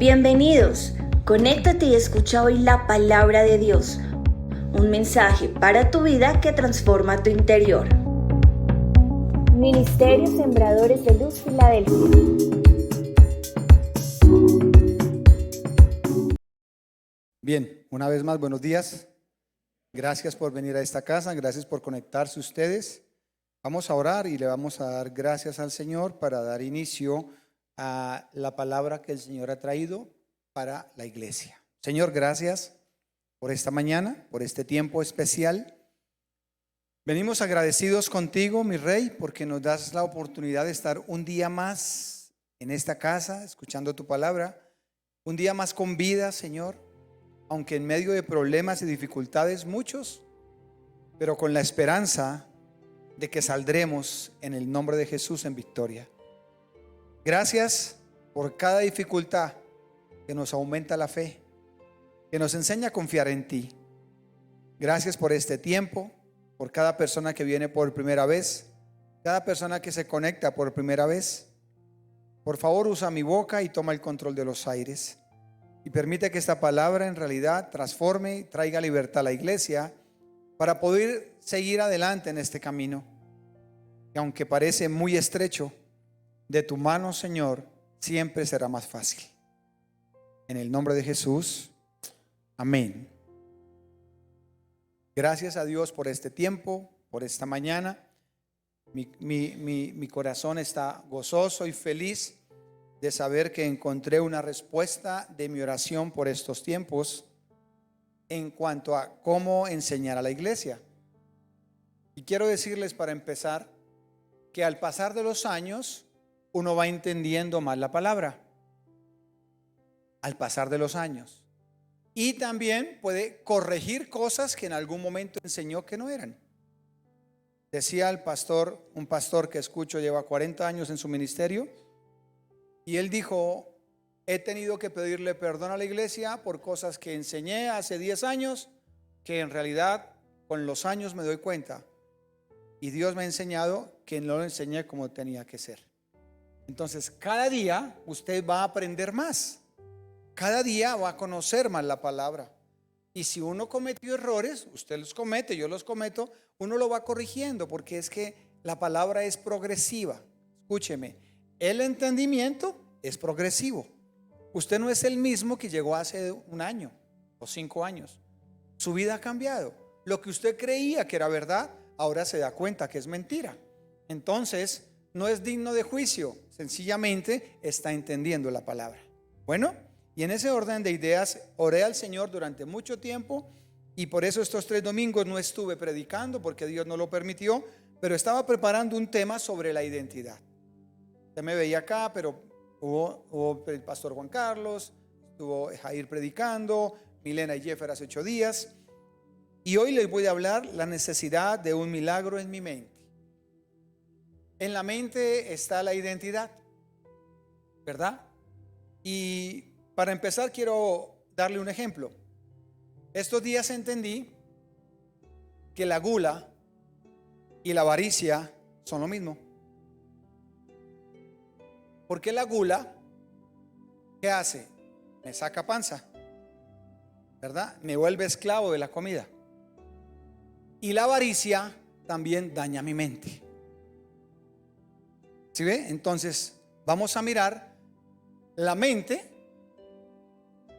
Bienvenidos, conéctate y escucha hoy la palabra de Dios, un mensaje para tu vida que transforma tu interior. Ministerio Sembradores de Luz Filadelfia. Bien, una vez más, buenos días. Gracias por venir a esta casa, gracias por conectarse ustedes. Vamos a orar y le vamos a dar gracias al Señor para dar inicio a la palabra que el Señor ha traído para la iglesia. Señor, gracias por esta mañana, por este tiempo especial. Venimos agradecidos contigo, mi Rey, porque nos das la oportunidad de estar un día más en esta casa, escuchando tu palabra, un día más con vida, Señor, aunque en medio de problemas y dificultades muchos, pero con la esperanza de que saldremos en el nombre de Jesús en victoria. Gracias por cada dificultad que nos aumenta la fe, que nos enseña a confiar en ti. Gracias por este tiempo, por cada persona que viene por primera vez, cada persona que se conecta por primera vez. Por favor, usa mi boca y toma el control de los aires y permite que esta palabra en realidad transforme y traiga libertad a la iglesia para poder seguir adelante en este camino, que aunque parece muy estrecho, de tu mano, Señor, siempre será más fácil. En el nombre de Jesús, amén. Gracias a Dios por este tiempo, por esta mañana. Mi corazón está gozoso y feliz de saber que encontré una respuesta de mi oración por estos tiempos en cuanto a cómo enseñar a la iglesia. Y quiero decirles para empezar que al pasar de los años uno va entendiendo más la palabra, al pasar de los años, y también puede corregir cosas que en algún momento enseñó que no eran. Decía el pastor, un pastor que escucho lleva 40 años en su ministerio, y él dijo: he tenido que pedirle perdón a la iglesia por cosas que enseñé hace 10 años, que en realidad con los años me doy cuenta, y Dios me ha enseñado que no lo enseñé como tenía que ser. Entonces cada día usted va a aprender más, cada día va a conocer más la palabra, y si uno cometió errores, usted los comete, yo los cometo, uno lo va corrigiendo, porque es que la palabra es progresiva. Escúcheme, el entendimiento es progresivo. Usted no es el mismo que llegó hace un año o 5 años. Su vida ha cambiado. Lo que usted creía que era verdad, ahora se da cuenta que es mentira. Entonces no es digno de juicio, sencillamente está entendiendo la palabra. Bueno, y en ese orden de ideas oré al Señor durante mucho tiempo, y por eso estos 3 domingos no estuve predicando, porque Dios no lo permitió, pero estaba preparando un tema sobre la identidad. Usted me veía acá, pero hubo el pastor Juan Carlos, estuvo Jair predicando, Milena y Jeffer hace 8 días, y hoy les voy a hablar la necesidad de un milagro en mi mente. En la mente está la identidad, ¿verdad? Y para empezar quiero darle un ejemplo. Estos días entendí que la gula y la avaricia son lo mismo. Porque la gula, ¿qué hace? Me saca panza, ¿verdad? Me vuelve esclavo de la comida. Y la avaricia también daña mi mente. ¿Sí ve? Entonces vamos a mirar la mente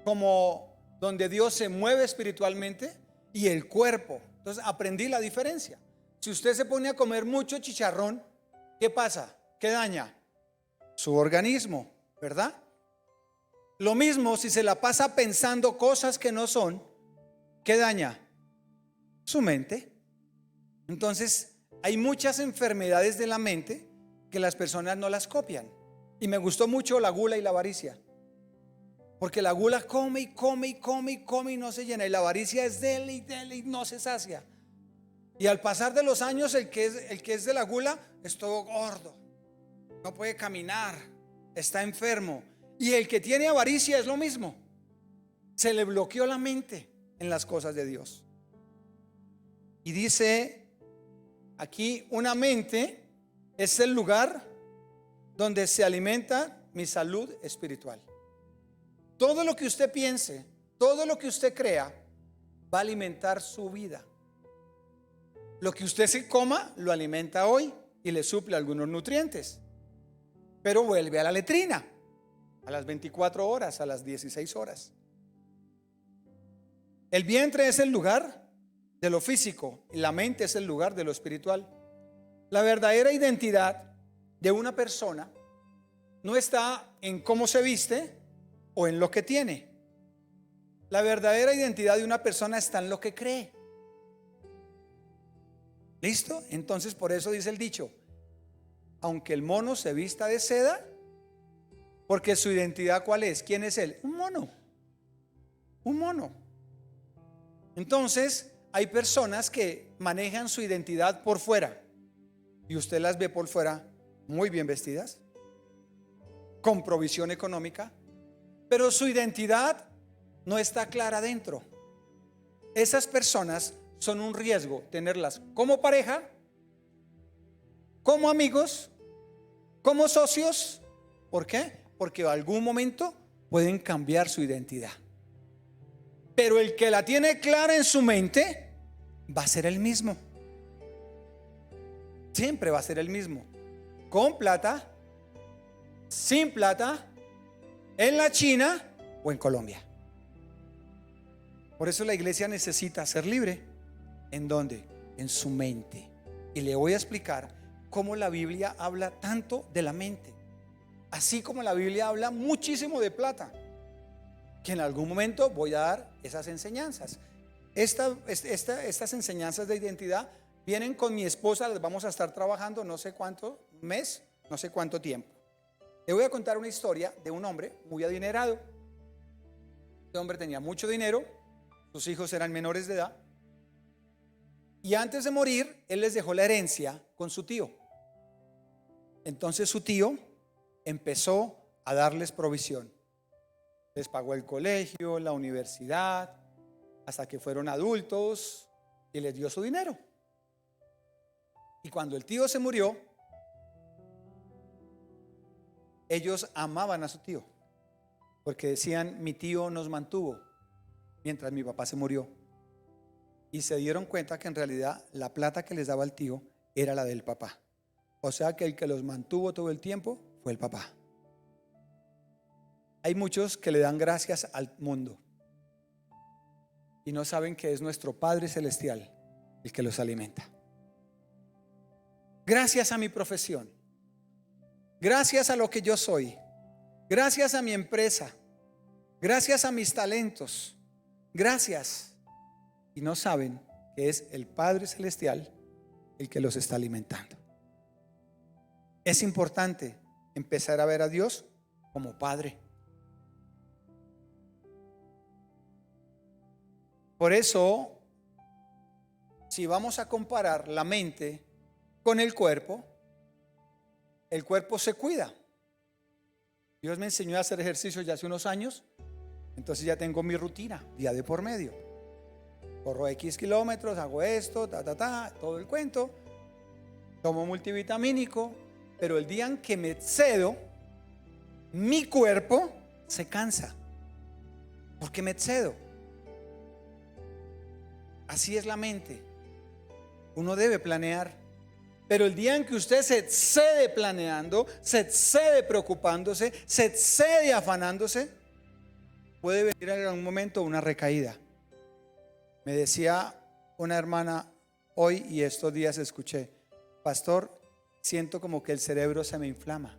como donde Dios se mueve espiritualmente, y el cuerpo. Entonces aprendí la diferencia. Si usted se pone a comer mucho chicharrón, ¿qué pasa? ¿Qué daña? Su organismo, ¿verdad? Lo mismo si se la pasa pensando cosas que no son, ¿qué daña? Su mente. Entonces hay muchas enfermedades de la mente que las personas no las copian. Y me gustó mucho la gula y la avaricia, porque la gula come y come y come y come y no se llena, y la avaricia es dele y no se sacia. Y al pasar de los años el que es de la gula es todo gordo, no puede caminar, está enfermo. Y el que tiene avaricia es lo mismo, se le bloqueó la mente en las cosas de Dios. Y dice aquí, una mente es el lugar donde se alimenta mi salud espiritual. Todo lo que usted piense, todo lo que usted crea, va a alimentar su vida. Lo que usted se coma, lo alimenta hoy y le suple algunos nutrientes. Pero vuelve a la letrina, a las 24 horas, a las 16 horas. El vientre es el lugar de lo físico y la mente es el lugar de lo espiritual. La verdadera identidad de una persona no está en cómo se viste o en lo que tiene. La verdadera identidad de una persona está en lo que cree. ¿Listo? Entonces por eso dice el dicho: aunque el mono se vista de seda, porque su identidad ¿cuál es? ¿Quién es él? Un mono. Un mono. Entonces hay personas que manejan su identidad por fuera y usted las ve por fuera muy bien vestidas, con provisión económica, pero su identidad no está clara dentro. Esas personas son un riesgo tenerlas como pareja, como amigos, como socios. ¿Por qué? Porque en algún momento pueden cambiar su identidad. Pero el que la tiene clara en su mente va a ser el mismo. Siempre va a ser el mismo. Con plata, sin plata, en la China o en Colombia. Por eso la iglesia necesita ser libre. ¿En dónde? En su mente. Y le voy a explicar cómo la Biblia habla tanto de la mente. Así como la Biblia habla muchísimo de plata, que en algún momento voy a dar esas enseñanzas. Estas enseñanzas de identidad vienen con mi esposa, las vamos a estar trabajando no sé cuánto mes, no sé cuánto tiempo. Le voy a contar una historia de un hombre muy adinerado. Este hombre tenía mucho dinero, sus hijos eran menores de edad, y antes de morir él les dejó la herencia con su tío. Entonces su tío empezó a darles provisión. Les pagó el colegio, la universidad, hasta que fueron adultos, y les dio su dinero. Y cuando el tío se murió, ellos amaban a su tío, porque decían: mi tío nos mantuvo mientras mi papá se murió. Y se dieron cuenta que en realidad la plata que les daba el tío era la del papá. O sea que el que los mantuvo todo el tiempo fue el papá. Hay muchos que le dan gracias al mundo y no saben que es nuestro Padre Celestial el que los alimenta. Gracias a mi profesión, gracias a lo que yo soy, gracias a mi empresa, gracias a mis talentos, gracias. Y no saben que es el Padre Celestial el que los está alimentando. Es importante empezar a ver a Dios como Padre. Por eso, si vamos a comparar la mente con el cuerpo se cuida. Dios me enseñó a hacer ejercicio ya hace unos años, entonces ya tengo mi rutina, día de por medio. Corro X kilómetros, hago esto, todo el cuento, tomo multivitamínico, pero el día en que me excedo, mi cuerpo se cansa, porque me excedo. Así es la mente. Uno debe planear, pero el día en que usted se excede planeando, se excede preocupándose, se excede afanándose, puede venir en algún momento una recaída. Me decía una hermana hoy, y estos días escuché: pastor, siento como que el cerebro se me inflama.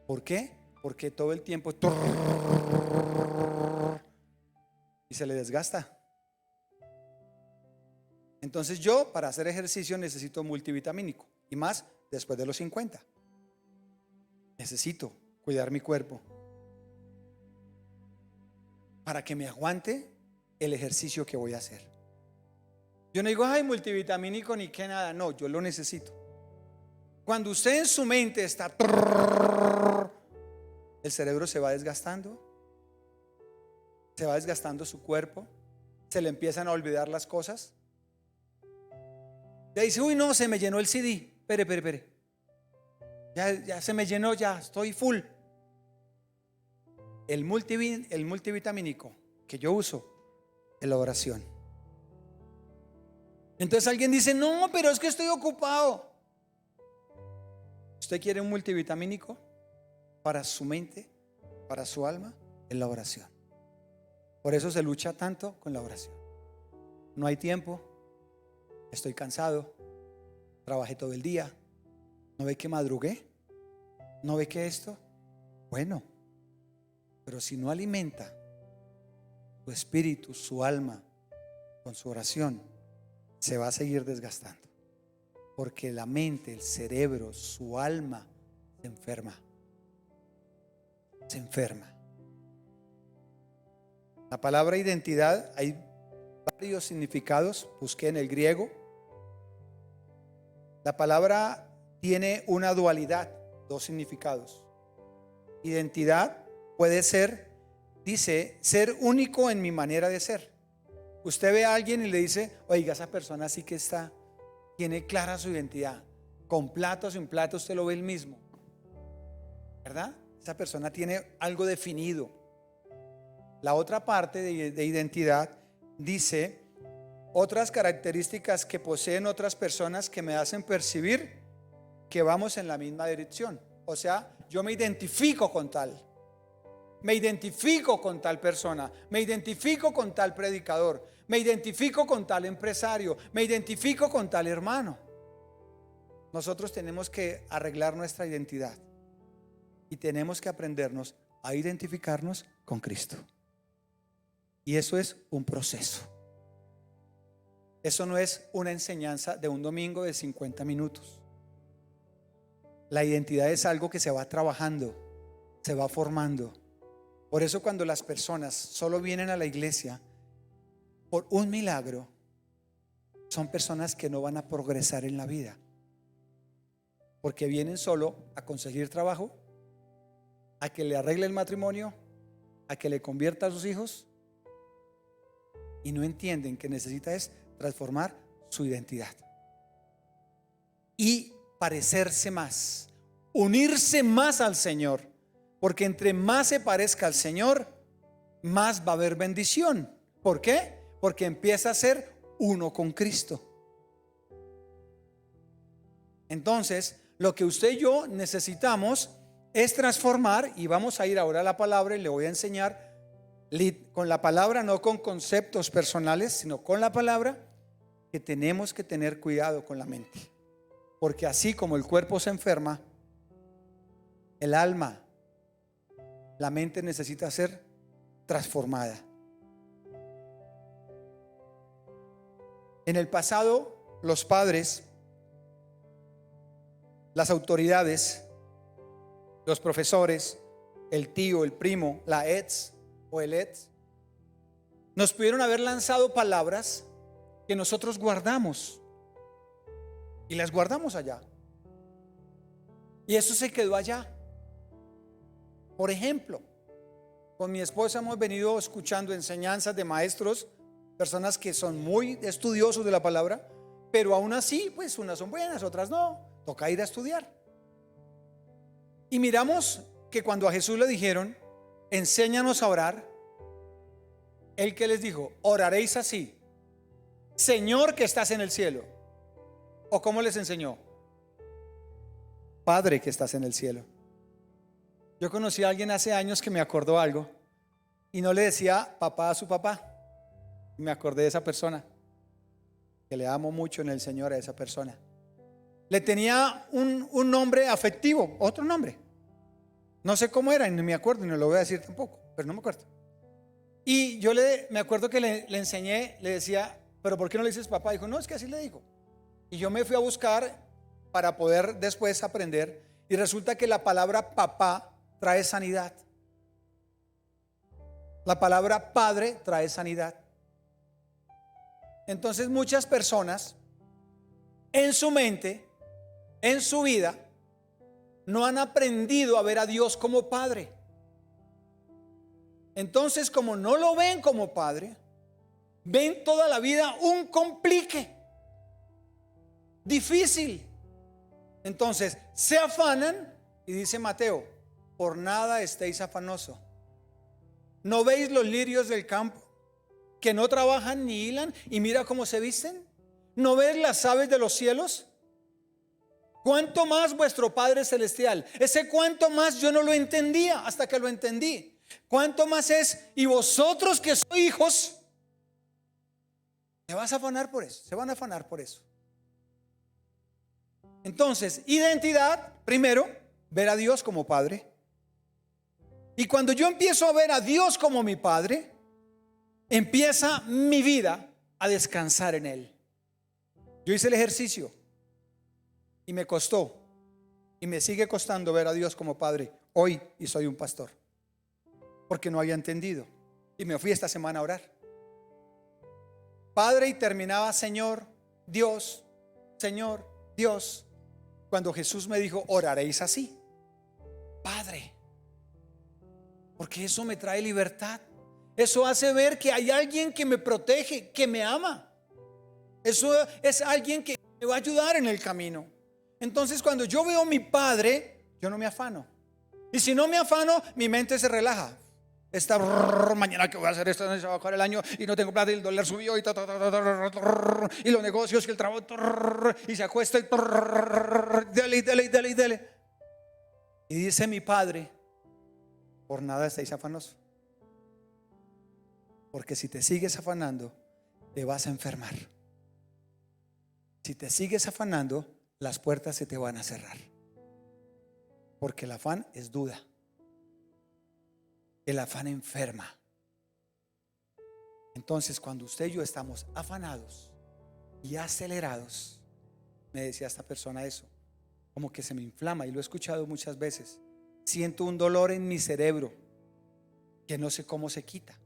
¿Por qué? Porque todo el tiempo y se le desgasta. Entonces yo, para hacer ejercicio, necesito multivitamínico, y más después de los 50. Necesito cuidar mi cuerpo para que me aguante el ejercicio que voy a hacer. Yo no digo: ay, multivitamínico ni que nada. No, yo lo necesito. Cuando usted en su mente está, el cerebro se va desgastando, se va desgastando su cuerpo, se le empiezan a olvidar las cosas. Ya dice: uy, no, se me llenó el CD. Espere. Ya se me llenó, ya estoy full. el multivitamínico que yo uso es la oración. Entonces alguien dice, no, pero es que estoy ocupado. ¿Usted quiere un multivitamínico para su mente, para su alma? Es la oración. Por eso se lucha tanto con la oración. No hay tiempo, estoy cansado, trabajé todo el día, ¿no ve que madrugué? ¿No ve que esto? Bueno, pero si no alimenta su espíritu, su alma con su oración, se va a seguir desgastando, porque la mente, el cerebro, su alma se enferma. Se enferma. La palabra identidad, hay varios significados, busqué en el griego. La palabra tiene una dualidad, dos significados. Identidad puede ser, dice, ser único en mi manera de ser. Usted ve a alguien y le dice, oiga, esa persona sí que tiene clara su identidad. Con plato o sin plato usted lo ve el mismo, ¿verdad? Esa persona tiene algo definido. La otra parte de identidad dice, otras características que poseen otras personas que me hacen percibir que vamos en la misma dirección. O sea, yo me identifico con tal. Me identifico con tal persona, me identifico con tal predicador, me identifico con tal empresario, me identifico con tal hermano. Nosotros tenemos que arreglar nuestra identidad y tenemos que aprendernos a identificarnos con Cristo. Y eso es un proceso. Eso no es una enseñanza de un domingo de 50 minutos. La identidad es algo que se va trabajando, se va formando. Por eso cuando las personas solo vienen a la iglesia por un milagro, son personas que no van a progresar en la vida, porque vienen solo a conseguir trabajo, a que le arregle el matrimonio, a que le convierta a sus hijos, y no entienden que necesita es transformar su identidad y parecerse más, unirse más al Señor. Porque entre más se parezca al Señor, más va a haber bendición. ¿Por qué? Porque empieza a ser uno con Cristo. Entonces, lo que usted y yo necesitamos es transformar, y vamos a ir ahora a la palabra y le voy a enseñar con la palabra, no con conceptos personales, sino con la palabra, que tenemos que tener cuidado con la mente. Porque así como el cuerpo se enferma, el alma, la mente necesita ser transformada. En el pasado, los padres, las autoridades, los profesores, el tío, el primo, la ex o el ex, nos pudieron haber lanzado palabras que nosotros guardamos y las guardamos allá. Y eso se quedó allá. Por ejemplo, con mi esposa hemos venido escuchando enseñanzas de maestros, personas que son muy estudiosos de la palabra, pero aún así, pues unas son buenas, otras no. Toca ir a estudiar. Y miramos que cuando a Jesús le dijeron, enséñanos a orar, ¿él qué les dijo? Oraréis así: Señor que estás en el cielo. ¿O cómo les enseñó? Padre que estás en el cielo. Yo conocí a alguien hace años que me acordó algo y no le decía papá a su papá. Me acordé de esa persona, que le amo mucho en el Señor a esa persona. Le tenía un nombre afectivo, otro nombre. No sé cómo era y no me acuerdo y no lo voy a decir tampoco, pero no me acuerdo. Y yo me acuerdo que le enseñé, le decía, ¿pero por qué no le dices papá? Dijo, no, es que así le digo. Y yo me fui a buscar para poder después aprender, y resulta que la palabra papá trae sanidad. La palabra padre trae sanidad. Entonces muchas personas en su mente, en su vida, no han aprendido a ver a Dios como padre. Entonces, como no lo ven como padre, ven toda la vida un complique difícil. Entonces se afanan, y dice Mateo, por nada estéis afanoso, ¿No veis los lirios del campo, que no trabajan ni hilan, y mira cómo se visten? ¿No ves las aves de los cielos? ¿Cuánto más vuestro Padre Celestial? Ese cuánto más yo no lo entendía hasta que lo entendí. ¿Cuánto más es? Y vosotros que sois hijos, te vas a afanar por eso, se van a afanar por eso. Entonces, identidad, primero, ver a Dios como Padre. Y cuando yo empiezo a ver a Dios como mi Padre, empieza mi vida a descansar en Él. Yo hice el ejercicio y me costó, y me sigue costando ver a Dios como Padre hoy, y soy un pastor, porque no había entendido. Y me fui esta semana a orar, Padre, y terminaba Señor Dios, Señor Dios, cuando Jesús me dijo: oraréis así, Padre, porque eso me trae libertad. Eso hace ver que hay alguien que me protege, que me ama. Eso es alguien que me va a ayudar en el camino. Entonces, cuando yo veo a mi Padre, yo no me afano. Y si no me afano, mi mente se relaja. Mañana que voy a hacer esto, se va a acabar el año y no tengo plata y el dólar subió y y los negocios, que el trabajo, y se acuesta y dele. Y dice mi Padre: por nada estáis afanosos, porque si te sigues afanando, te vas a enfermar. Si te sigues afanando, las puertas se te van a cerrar, porque el afán es duda. El afán enferma. Entonces, cuando usted y yo estamos afanados y acelerados, me decía esta persona eso, como que se me inflama, y lo he escuchado muchas veces. Siento un dolor en mi cerebro que no sé cómo se quita.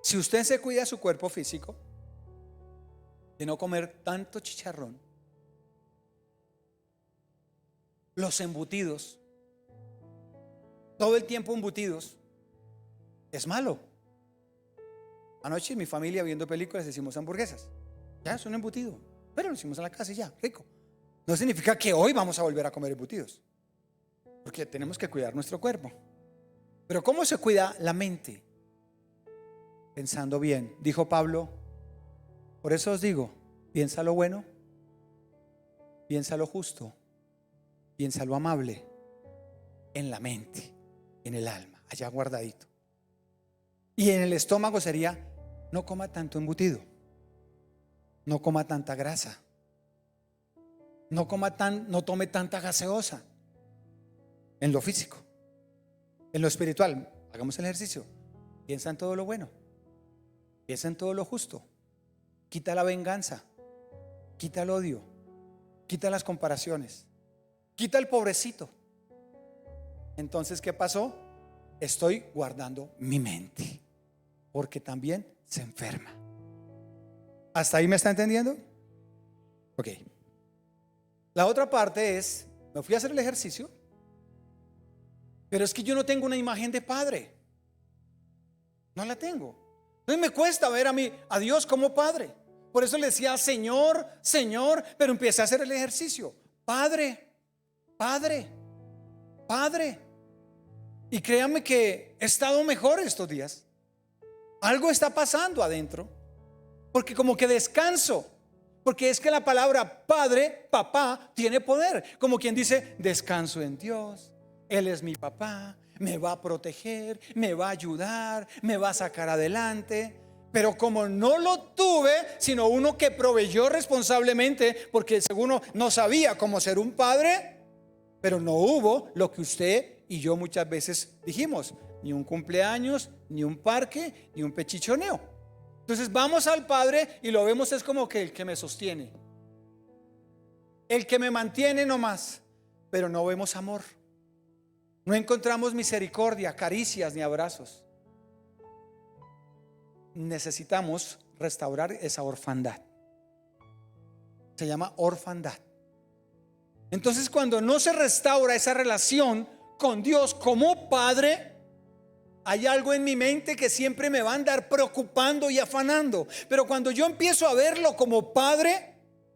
Si usted se cuida su cuerpo físico, de no comer tanto chicharrón, los embutidos, todo el tiempo embutidos, es malo. Anoche mi familia viendo películas hicimos hamburguesas. Ya es un embutido, pero lo hicimos en la casa y ya, rico. No significa que hoy vamos a volver a comer embutidos, porque tenemos que cuidar nuestro cuerpo. Pero ¿cómo se cuida la mente? Pensando bien. Dijo Pablo: por eso os digo, piensa lo bueno, piensa lo justo, piensa lo amable, en la mente, en el alma, allá guardadito. Y en el estómago sería: no coma tanto embutido, no coma tanta grasa, no tome tanta gaseosa. En lo físico. En lo espiritual, hagamos el ejercicio. Piensa en todo lo bueno, piensa en todo lo justo. Quita la venganza, quita el odio, quita las comparaciones, quita el pobrecito. Entonces, ¿qué pasó? Estoy guardando mi mente, porque también se enferma. ¿Hasta ahí me está entendiendo? Ok. La otra parte es: me fui a hacer el ejercicio, pero es que yo no tengo una imagen de padre. No la tengo. Entonces me cuesta ver a Dios como Padre. Por eso le decía Señor, Señor, pero empecé a hacer el ejercicio. Padre, Padre, Padre. Y créanme que he estado mejor estos días. Algo está pasando adentro, porque como que descanso. Porque es que la palabra Padre, papá, tiene poder. Como quien dice: descanso en Dios. Él es mi papá, me va a proteger, me va a ayudar, me va a sacar adelante. Pero como no lo tuve, sino uno que proveyó responsablemente, porque según no sabía cómo ser un padre, pero no hubo lo que usted y yo muchas veces dijimos: ni un cumpleaños, ni un parque, ni un pechichoneo. Entonces vamos al Padre y lo vemos es como que el que me sostiene, el que me mantiene nomás, pero no vemos amor. No encontramos misericordia, caricias ni abrazos. Necesitamos restaurar esa orfandad. Se llama orfandad. Entonces, cuando no se restaura esa relación con Dios como Padre, hay algo en mi mente que siempre me va a andar preocupando y afanando. Pero cuando yo empiezo a verlo como Padre,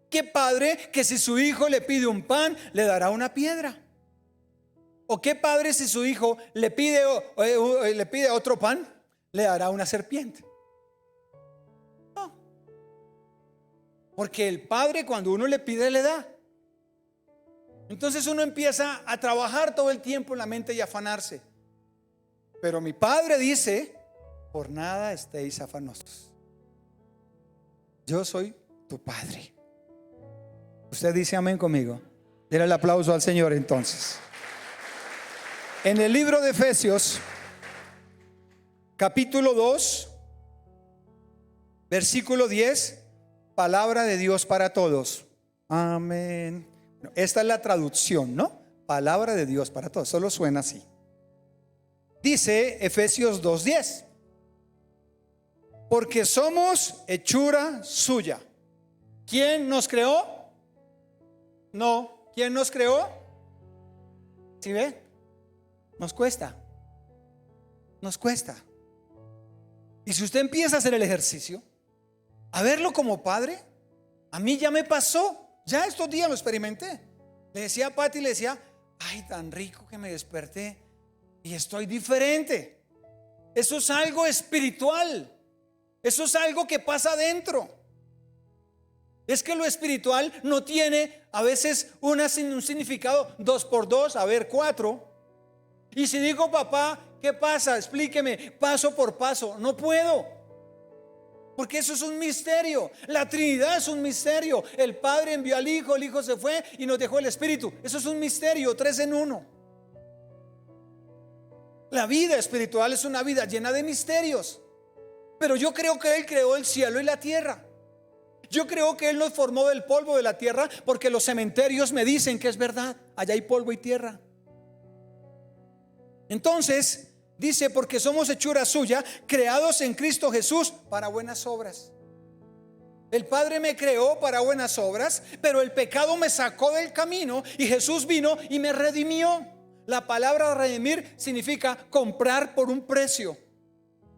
¿qué padre que si su hijo le pide un pan, le dará una piedra? ¿O qué padre si su hijo le pide otro pan, le dará una serpiente? No. Porque el padre cuando uno le pide le da. Entonces uno empieza a trabajar todo el tiempo en la mente y afanarse. Pero mi padre dice: por nada estéis afanosos. Yo soy tu padre. Usted dice amén conmigo. Dele el aplauso al Señor entonces. En el libro de Efesios, capítulo 2, versículo 10, palabra de Dios para todos. Amén. Esta es la traducción, ¿no? Palabra de Dios para todos. Solo suena así. Dice Efesios 2:10: porque somos hechura suya. ¿Quién nos creó? No. ¿Quién nos creó? ¿Sí ve? Nos cuesta. Nos cuesta. Y si usted empieza a hacer el ejercicio, a verlo como padre, a mí ya me pasó. Ya estos días lo experimenté. Le decía a Pati, le decía: ay, tan rico que me desperté y estoy diferente. Eso es algo espiritual. Eso es algo que pasa adentro. Es que lo espiritual no tiene a veces un significado 2 por 2, a ver, 4. Y si digo: papá, ¿qué pasa? Explíqueme paso por paso. No puedo. Porque eso es un misterio. La Trinidad es un misterio. El Padre envió al Hijo, el Hijo se fue y nos dejó el Espíritu. Eso es un misterio, 3 en 1. La vida espiritual es una vida llena de misterios. Pero yo creo que Él creó el cielo y la tierra. Yo creo que Él nos formó del polvo de la tierra, porque los cementerios me dicen que es verdad. Allá hay polvo y tierra. Entonces dice: porque somos hechura suya, creados en Cristo Jesús para buenas obras. El Padre me creó para buenas obras, pero el pecado me sacó del camino y Jesús vino y me redimió. La palabra redimir significa comprar por un precio.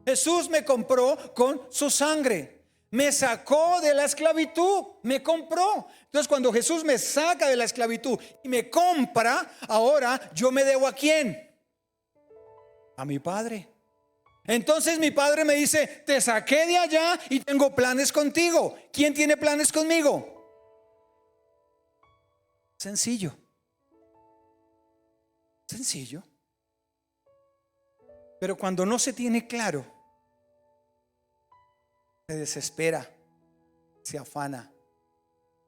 Jesús me compró con su sangre. Me sacó de la esclavitud, me compró. Entonces cuando Jesús me saca de la esclavitud y me compra, ahora yo me debo ¿a quién? A mi Padre. Entonces mi Padre me dice: te saqué de allá y tengo planes contigo. ¿Quién tiene planes conmigo? Sencillo. Sencillo. Pero cuando no se tiene claro, se desespera, se afana,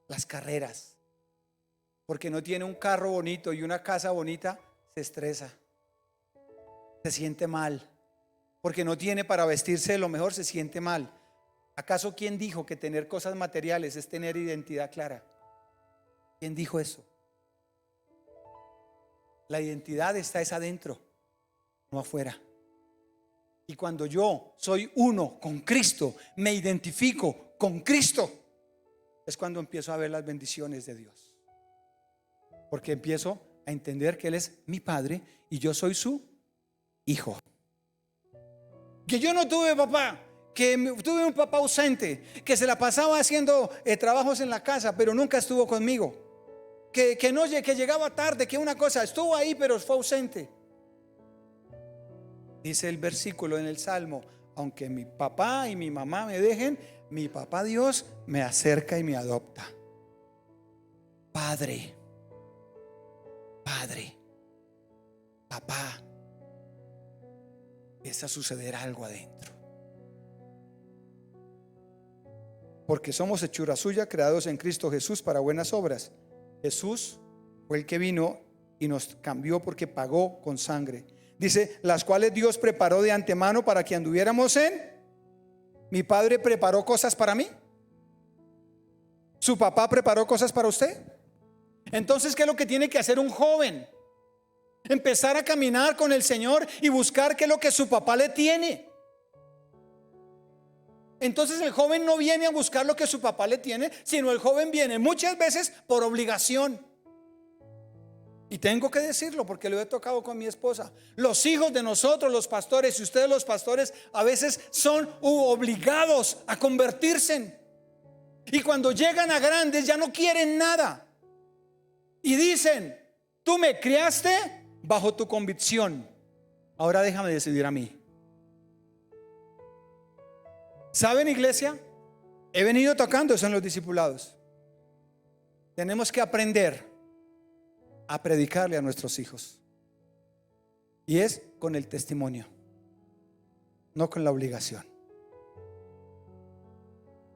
las carreras. Porque no tiene un carro bonito y una casa bonita, se estresa, se siente mal. Porque no tiene para vestirse de lo mejor, se siente mal. ¿Acaso quién dijo que tener cosas materiales es tener identidad clara? ¿Quién dijo eso? La identidad está adentro, no afuera. Y cuando yo soy uno con Cristo, me identifico con Cristo, es cuando empiezo a ver las bendiciones de Dios. Porque empiezo a entender que Él es mi Padre y yo soy su hijo. Que yo no tuve papá, que tuve un papá ausente, que se la pasaba haciendo trabajos en la casa, pero nunca estuvo conmigo. Que llegaba tarde, que una cosa, estuvo ahí pero fue ausente. Dice el versículo en el Salmo: aunque mi papá y mi mamá me dejen, mi papá Dios me acerca y me adopta. Padre, Padre, papá. Empieza a suceder algo adentro. Porque somos hechura suya, creados en Cristo Jesús para buenas obras. Jesús fue el que vino y nos cambió porque pagó con sangre. Dice: las cuales Dios preparó de antemano para que anduviéramos en. Mi Padre preparó cosas para mí. ¿Su papá preparó cosas para usted? Entonces, ¿qué es lo que tiene que hacer un joven? Empezar a caminar con el Señor y buscar qué es lo que su papá le tiene. Entonces el joven no viene a buscar lo que su papá le tiene, sino el joven viene muchas veces por obligación. Y tengo que decirlo porque lo he tocado con mi esposa. Los hijos de nosotros, los pastores, y ustedes los pastores, a veces son obligados a convertirse. Y cuando llegan a grandes ya no quieren nada. Y dicen: tú me criaste, bajo tu convicción. Ahora déjame decidir a mí. ¿Saben, iglesia? He venido tocando eso en los discipulados. Tenemos que aprender a predicarle a nuestros hijos. Y es con el testimonio, no con la obligación.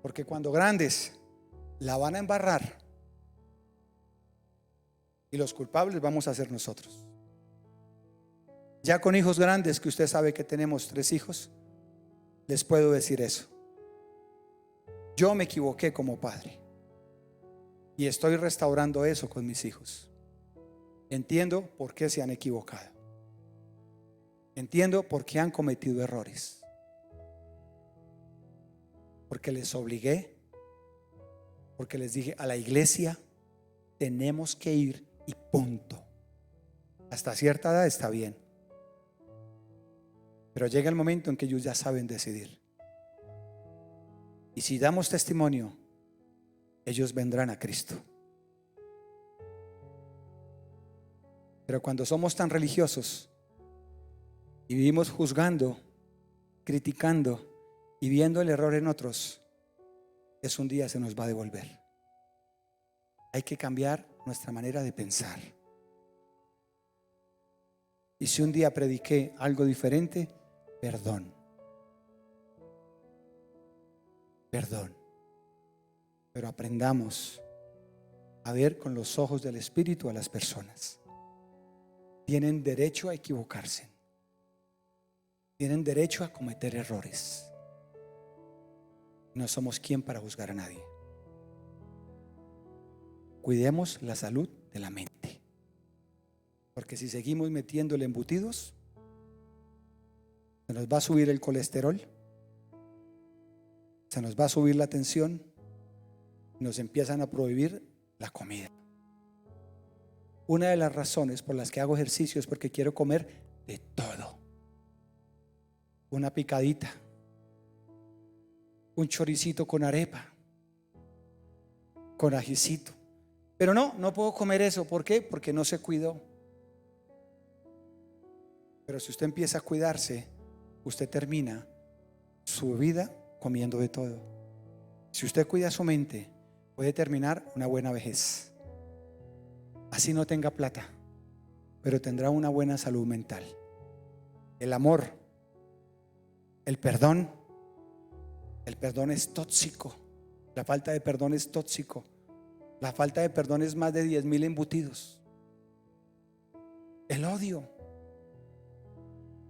Porque cuando grandes la van a embarrar, y los culpables vamos a ser nosotros. Ya con hijos grandes, que usted sabe que tenemos 3 hijos, les puedo decir eso. Yo me equivoqué como padre y estoy restaurando eso con mis hijos. Entiendo por qué se han equivocado. Entiendo por qué han cometido errores. Porque les obligué, porque les dije, a la iglesia tenemos que ir y punto. Hasta cierta edad está bien, pero llega el momento en que ellos ya saben decidir. Y si damos testimonio, ellos vendrán a Cristo. Pero cuando somos tan religiosos y vivimos juzgando, criticando y viendo el error en otros, es un día se nos va a devolver. Hay que cambiar nuestra manera de pensar. Y si un día prediqué algo diferente, perdón. Perdón. Pero aprendamos a ver con los ojos del Espíritu a las personas. Tienen derecho a equivocarse. Tienen derecho a cometer errores. No somos quien para juzgar a nadie. Cuidemos la salud de la mente. Porque si seguimos metiéndole embutidos, se nos va a subir el colesterol, se nos va a subir la tensión, y nos empiezan a prohibir la comida. Una de las razones por las que hago ejercicio es porque quiero comer de todo. Una picadita, un choricito con arepa, con ajicito. Pero no puedo comer eso. ¿Por qué? Porque no se cuidó. Pero si usted empieza a cuidarse, usted termina su vida comiendo de todo. Si usted cuida su mente, puede terminar una buena vejez. Así no tenga plata, pero tendrá una buena salud mental. El amor, el perdón es tóxico. La falta de perdón es tóxico. La falta de perdón es más de 10,000 embutidos. El odio,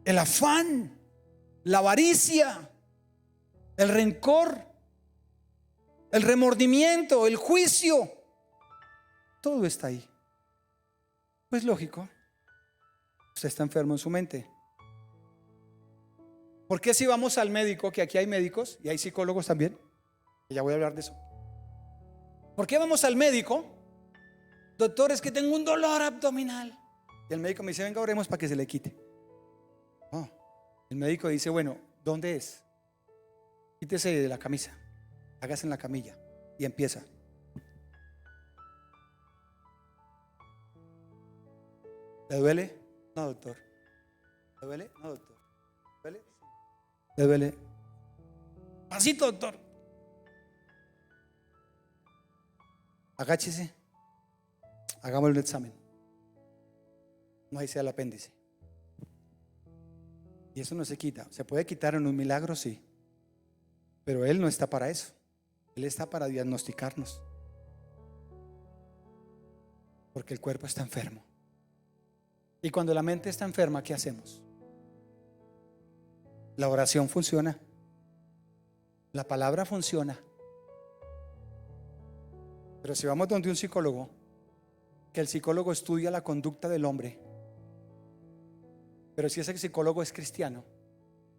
el afán, la avaricia, el rencor, el remordimiento, el juicio, todo está ahí. Pues lógico, usted está enfermo en su mente. ¿Por qué si vamos al médico, que aquí hay médicos y hay psicólogos también? Y ya voy a hablar de eso. ¿Por qué vamos al médico? Doctor, es que tengo un dolor abdominal. Y el médico me dice, venga, oremos para que se le quite. Oh, el médico dice, bueno, ¿dónde es? Quítese de la camisa, hágase en la camilla y empieza. ¿Le duele? No, doctor. ¿Le duele? No, doctor. ¿Le duele? ¿Le duele? Pasito, doctor. Agáchese. Hagámosle un examen. No, ahí sea el apéndice. Y eso no se quita. Se puede quitar en un milagro, sí. Pero Él no está para eso. Él está para diagnosticarnos. Porque el cuerpo está enfermo. Y cuando la mente está enferma, ¿qué hacemos? La oración funciona. La palabra funciona. Pero si vamos donde un psicólogo, que el psicólogo estudia la conducta del hombre, pero si ese psicólogo es cristiano,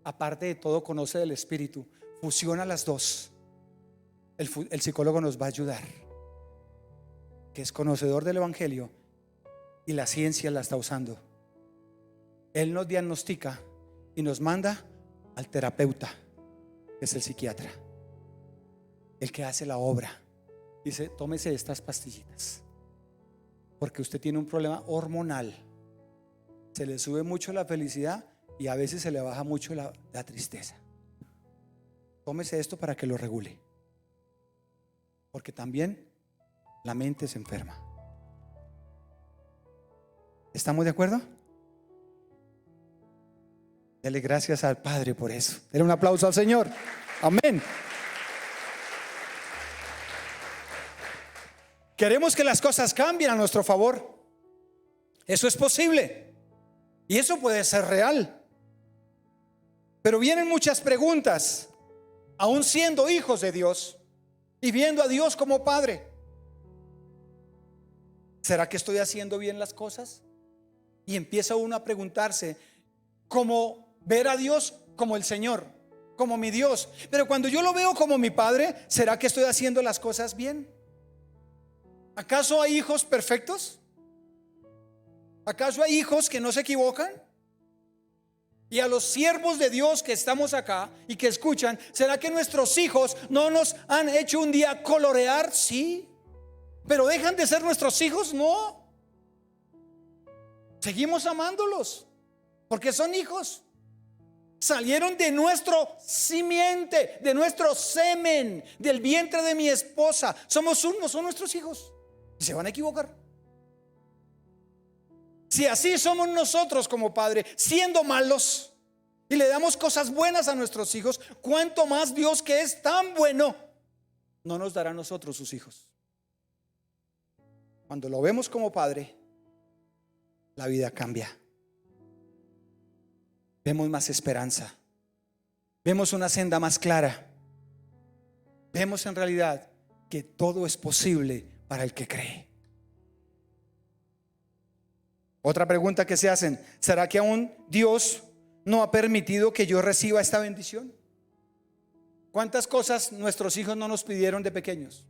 aparte de todo conoce del espíritu, fusiona las dos, el psicólogo nos va a ayudar, que es conocedor del evangelio y la ciencia la está usando. Él nos diagnostica y nos manda al terapeuta, que es el psiquiatra, el que hace la obra. Dice, tómese estas pastillitas porque usted tiene un problema hormonal se le sube mucho la felicidad y a veces se le baja mucho la tristeza. Tómese esto para que lo regule, porque también la mente se enferma. ¿Estamos de acuerdo? Dele gracias al Padre por eso. Dele un aplauso al Señor. Amén. Queremos que las cosas cambien a nuestro favor. Eso es posible y eso puede ser real. Pero vienen muchas preguntas, aún siendo hijos de Dios y viendo a Dios como Padre. ¿Será que estoy haciendo bien las cosas? Y empieza uno a preguntarse, cómo ver a Dios como el Señor, como mi Dios. Pero cuando yo lo veo como mi Padre, ¿será que estoy haciendo las cosas bien? ¿Acaso hay hijos perfectos? ¿Acaso hay hijos que no se equivocan? Y a los siervos de Dios que estamos acá y que escuchan, ¿será que nuestros hijos no nos han hecho un día colorear? Sí. ¿Pero dejan de ser nuestros hijos? No. Seguimos amándolos porque son hijos. Salieron de nuestro simiente, de nuestro semen, del vientre de mi esposa. Somos uno, son nuestros hijos. Y se van a equivocar. Si así somos nosotros como padre, siendo malos, y le damos cosas buenas a nuestros hijos, ¿cuánto más Dios, que es tan bueno, no nos dará a nosotros sus hijos? Cuando lo vemos como padre, la vida cambia. Vemos más esperanza. Vemos una senda más clara. Vemos en realidad que todo es posible para el que cree. Otra pregunta que se hacen: ¿será que aún Dios no ha permitido que yo reciba esta bendición? ¿Cuántas cosas nuestros hijos no nos pidieron de pequeños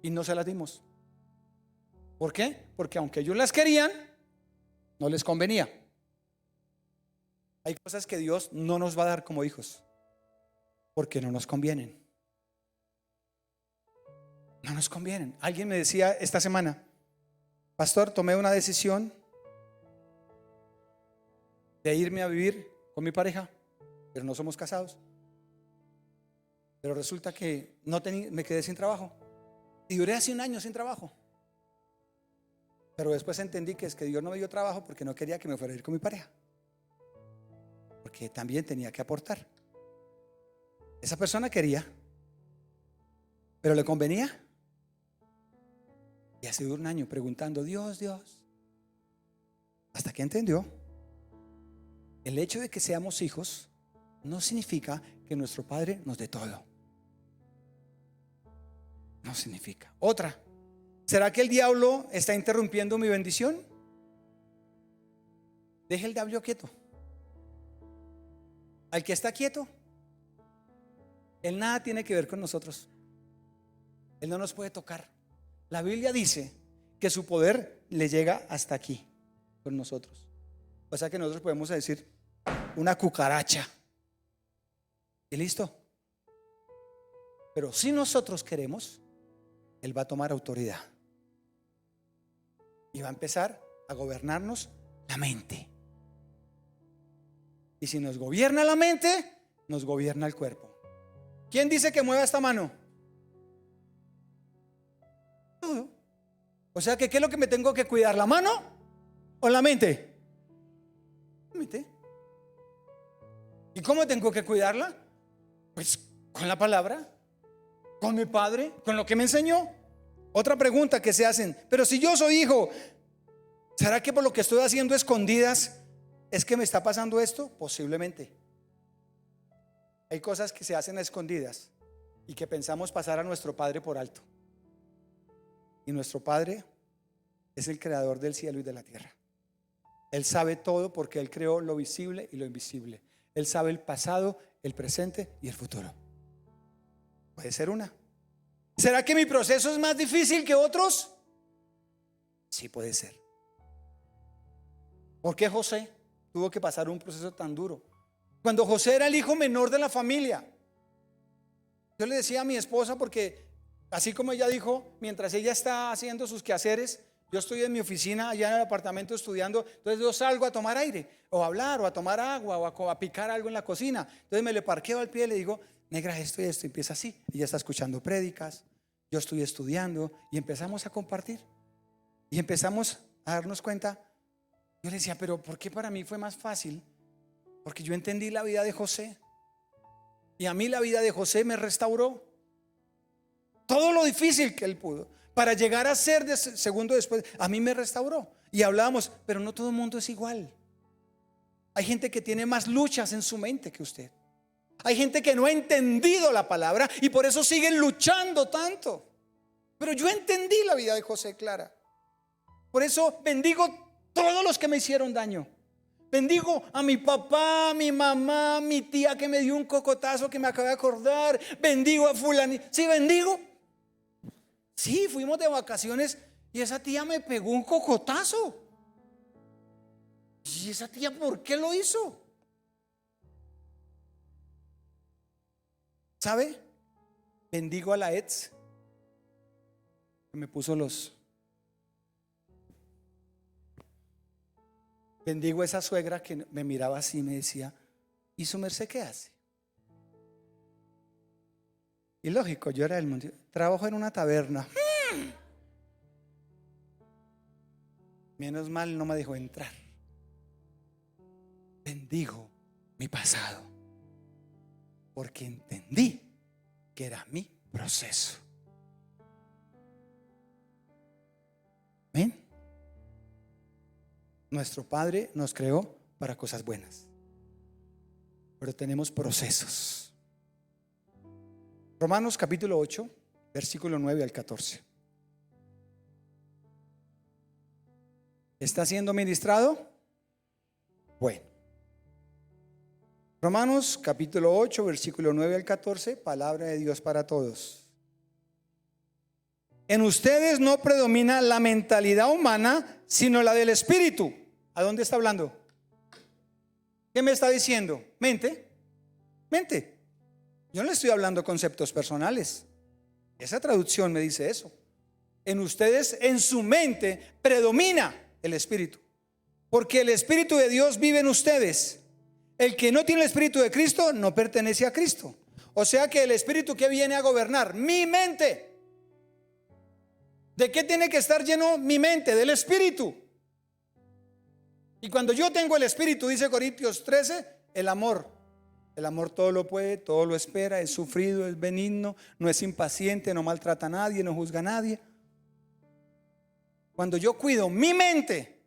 y no se las dimos? ¿Por qué? Porque aunque ellos las querían, no les convenía. Hay cosas que Dios no nos va a dar como hijos porque no nos convienen. No nos convienen. Alguien me decía esta semana: pastor, tomé una decisión de irme a vivir con mi pareja, pero no somos casados. Pero resulta que me quedé sin trabajo y duré hace un año sin trabajo. Pero después entendí que es que Dios no me dio trabajo porque no quería que me fuera a ir con mi pareja, porque también tenía que aportar. Esa persona quería, pero le convenía. Y hace un año preguntando, Dios, hasta que entendió: el hecho de que seamos hijos no significa que nuestro Padre nos dé todo. No significa. Otra: ¿será que el diablo está interrumpiendo mi bendición? Deje el diablo quieto. Al que está quieto, él nada tiene que ver con nosotros. Él no nos puede tocar. La Biblia dice que su poder le llega hasta aquí con nosotros. O sea que nosotros podemos decir una cucaracha y listo. Pero si nosotros queremos, Él va a tomar autoridad y va a empezar a gobernarnos la mente. Y si nos gobierna la mente, nos gobierna el cuerpo. ¿Quién dice que mueva esta mano? Todo. O sea que ¿qué es lo que me tengo que cuidar? ¿La mano o la mente? La mente. ¿Y cómo tengo que cuidarla? Pues con la palabra, con mi padre, con lo que me enseñó. Otra pregunta que se hacen: pero si yo soy hijo, ¿será que por lo que estoy haciendo escondidas es que me está pasando esto? Posiblemente. Hay cosas que se hacen a escondidas y que pensamos pasar a nuestro Padre por alto. Y nuestro Padre es el creador del cielo y de la tierra. Él sabe todo porque Él creó lo visible y lo invisible. Él sabe el pasado, el presente y el futuro. Puede ser una. ¿Será que mi proceso es más difícil que otros? Sí, puede ser. ¿Por qué José tuvo que pasar un proceso tan duro? Cuando José era el hijo menor de la familia, yo le decía a mi esposa, porque así como ella dijo, mientras ella está haciendo sus quehaceres, Yo estoy en mi oficina allá en el apartamento estudiando, entonces yo salgo a tomar aire, o a hablar, o a tomar agua, o a picar algo en la cocina. Entonces me le parqueo al pie y le digo, negra, esto y esto, y empieza así. Ella está escuchando prédicas, yo estoy estudiando, y empezamos a compartir. Y empezamos a darnos cuenta. Yo le decía, pero ¿por qué para mí fue más fácil? Porque yo entendí la vida de José. Y a mí la vida de José me restauró. Todo lo difícil que él pudo, para llegar a ser de segundo después, a mí me restauró. Y hablábamos, pero no todo el mundo es igual. Hay gente que tiene más luchas en su mente que usted. Hay gente que no ha entendido la palabra y por eso siguen luchando tanto. Pero yo entendí la vida de José clara. Por eso bendigo todos los que me hicieron daño. Bendigo a mi papá, a mi mamá, a mi tía que me dio un cocotazo que me acabo de acordar. Bendigo a fulanito. Sí, bendigo. Sí, fuimos de vacaciones y esa tía me pegó un cocotazo. ¿Y esa tía por qué lo hizo? ¿Sabe? Bendigo a la ex que me puso los. Bendigo a esa suegra que me miraba así y me decía, ¿y su merced qué hace? Y lógico, yo era del mundo. Trabajo en una taberna. Menos mal no me dejó entrar. Bendigo mi pasado, porque entendí que era mi proceso. ¿Ven? Nuestro Padre nos creó para cosas buenas, pero tenemos procesos. Romanos capítulo 8, versículo 9 al 14. ¿Está siendo ministrado? Bueno. Romanos capítulo 8, versículo 9 al 14, palabra de Dios para todos. En ustedes no predomina la mentalidad humana, sino la del Espíritu. ¿A dónde está hablando? ¿Qué me está diciendo? Mente. Mente. Yo no le estoy hablando conceptos personales. Esa traducción me dice eso. En ustedes, en su mente, predomina el Espíritu. Porque el Espíritu de Dios vive en ustedes. El que no tiene el Espíritu de Cristo no pertenece a Cristo. O sea que el Espíritu que viene a gobernar mi mente. ¿De qué tiene que estar lleno mi mente? Del Espíritu. Y cuando yo tengo el Espíritu, dice Corintios 13, el amor. El amor todo lo puede, todo lo espera, es sufrido, es benigno, no es impaciente, no maltrata a nadie, no juzga a nadie. Cuando yo cuido mi mente,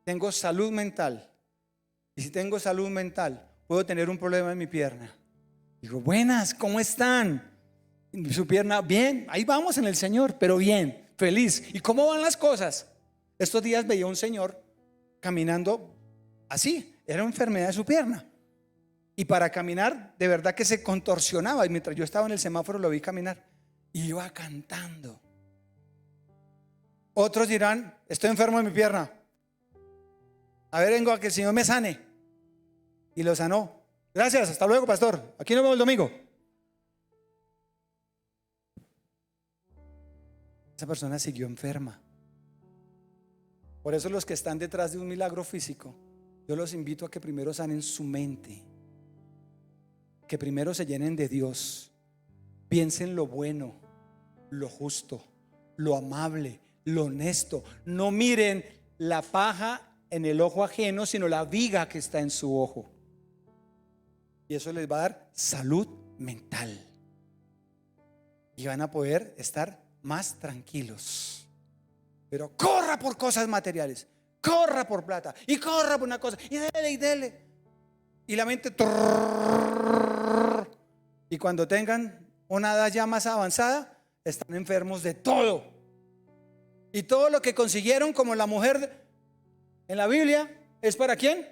tengo salud mental. Y si tengo salud mental, puedo tener un problema en mi pierna. Digo, buenas, ¿cómo están? Y su pierna, bien, ahí vamos en el Señor, pero bien, feliz. ¿Y cómo van las cosas? Estos días veía un señor caminando así, era una enfermedad de su pierna. Y para caminar, de verdad que se contorsionaba. Y mientras yo estaba en el semáforo lo vi caminar. Y iba cantando. Otros dirán, estoy enfermo de mi pierna. A ver, vengo a que el Señor me sane. Y lo sanó. Gracias, hasta luego, pastor. Aquí nos vemos el domingo. Esa persona siguió enferma. Por eso los que están detrás de un milagro físico, yo los invito a que primero sanen su mente. Que primero se llenen de Dios. Piensen lo bueno, lo justo, lo amable, lo honesto. No miren la paja en el ojo ajeno, sino la viga que está en su ojo. Y eso les va a dar salud mental. Y van a poder estar más tranquilos. Pero corra por cosas materiales, corra por plata y corra por una cosa y dele y dele. Y la mente y cuando tengan una edad ya más avanzada, están enfermos de todo. Y todo lo que consiguieron, como la mujer en la Biblia, ¿es para quién?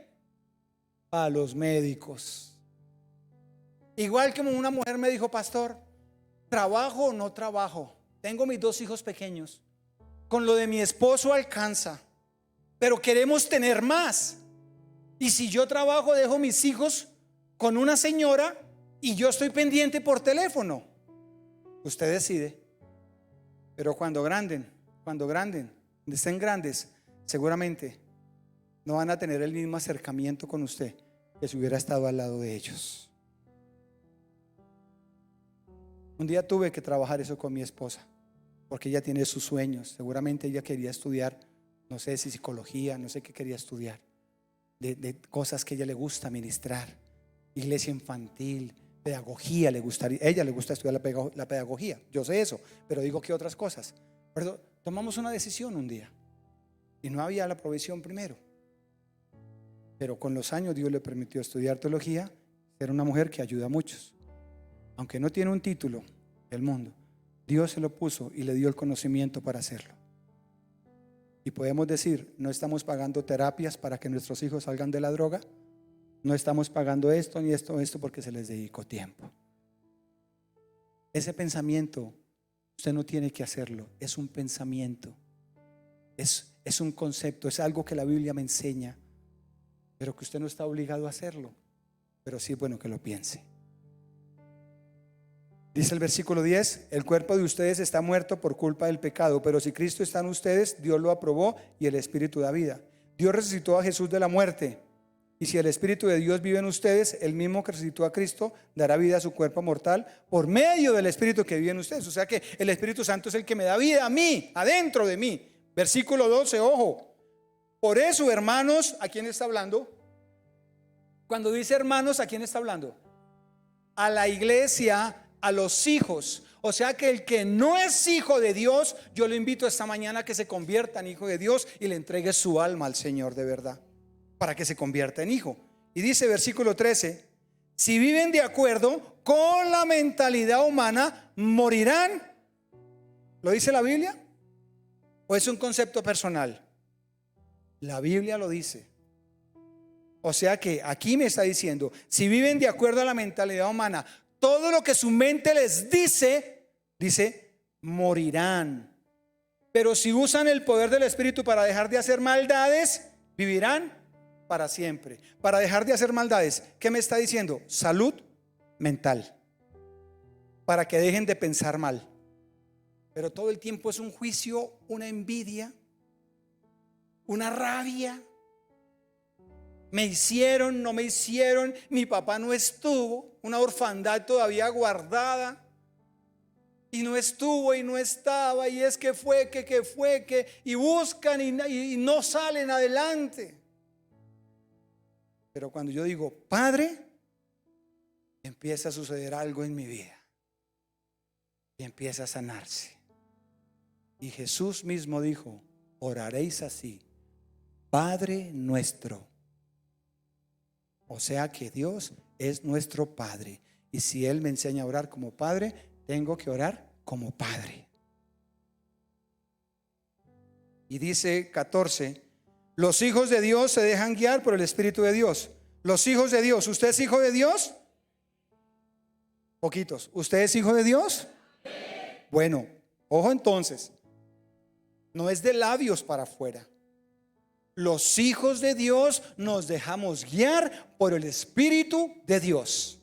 Para los médicos. Igual como una mujer me dijo, pastor, ¿trabajo o no trabajo? Tengo mis 2 hijos pequeños. Con lo de mi esposo alcanza, pero queremos tener más. Y si yo trabajo, dejo mis hijos con una señora y yo estoy pendiente por teléfono. Usted decide. Pero cuando cuando estén grandes, seguramente no van a tener el mismo acercamiento con usted que si hubiera estado al lado de ellos. Un día tuve que trabajar eso con mi esposa, porque ella tiene sus sueños. Seguramente ella quería estudiar, no sé si psicología, no sé qué quería estudiar, de cosas que a ella le gusta ministrar, iglesia infantil, pedagogía le gustaría. Ella le gusta estudiar la pedagogía, yo sé eso, pero digo que otras cosas. Pero tomamos una decisión un día y no había la provisión primero, pero con los años Dios le permitió estudiar teología, ser una mujer que ayuda a muchos. Aunque no tiene un título del mundo, Dios se lo puso y le dio el conocimiento para hacerlo. Y podemos decir, no estamos pagando terapias para que nuestros hijos salgan de la droga, no estamos pagando esto ni esto porque se les dedicó tiempo. Ese pensamiento usted no tiene que hacerlo, es un pensamiento, es un concepto, es algo que la Biblia me enseña, pero que usted no está obligado a hacerlo, pero sí es bueno que lo piense. Dice el versículo 10, el cuerpo de ustedes está muerto por culpa del pecado, pero si Cristo está en ustedes, Dios lo aprobó y el Espíritu da vida. Dios resucitó a Jesús de la muerte, y si el Espíritu de Dios vive en ustedes, el mismo que resucitó a Cristo dará vida a su cuerpo mortal por medio del Espíritu que vive en ustedes. O sea que el Espíritu Santo es el que me da vida a mí, adentro de mí. Versículo 12, ojo. Por eso, hermanos, ¿a quién está hablando? Cuando dice hermanos, ¿a quién está hablando? A la iglesia, a los hijos. O sea que el que no es hijo de Dios, yo le invito esta mañana a que se convierta en hijo de Dios y le entregue su alma al Señor de verdad, para que se convierta en hijo. Y dice versículo 13, si viven de acuerdo con la mentalidad humana, morirán. ¿Lo dice la Biblia? ¿O es un concepto personal? La Biblia lo dice. O sea que aquí me está diciendo, si viven de acuerdo a la mentalidad humana, todo lo que su mente les dice, morirán. Pero si usan el poder del Espíritu para dejar de hacer maldades, vivirán para siempre. Para dejar de hacer maldades, ¿qué me está diciendo? Salud mental, para que dejen de pensar mal. Pero todo el tiempo es un juicio, una envidia, una rabia. Me hicieron, no me hicieron, mi papá no estuvo, una orfandad todavía guardada, y no estuvo y no estaba, y es que fue, y buscan y no salen adelante. Pero cuando yo digo, Padre, empieza a suceder algo en mi vida y empieza a sanarse. Y Jesús mismo dijo, oraréis así, Padre nuestro. O sea que Dios es nuestro Padre, y si Él me enseña a orar como Padre, tengo que orar como Padre. Y dice 14, los hijos de Dios se dejan guiar por el Espíritu de Dios. Los hijos de Dios, ¿usted es hijo de Dios? Poquitos. ¿Usted es hijo de Dios? Bueno, ojo entonces, no es de labios para afuera. Los hijos de Dios nos dejamos guiar por el Espíritu de Dios.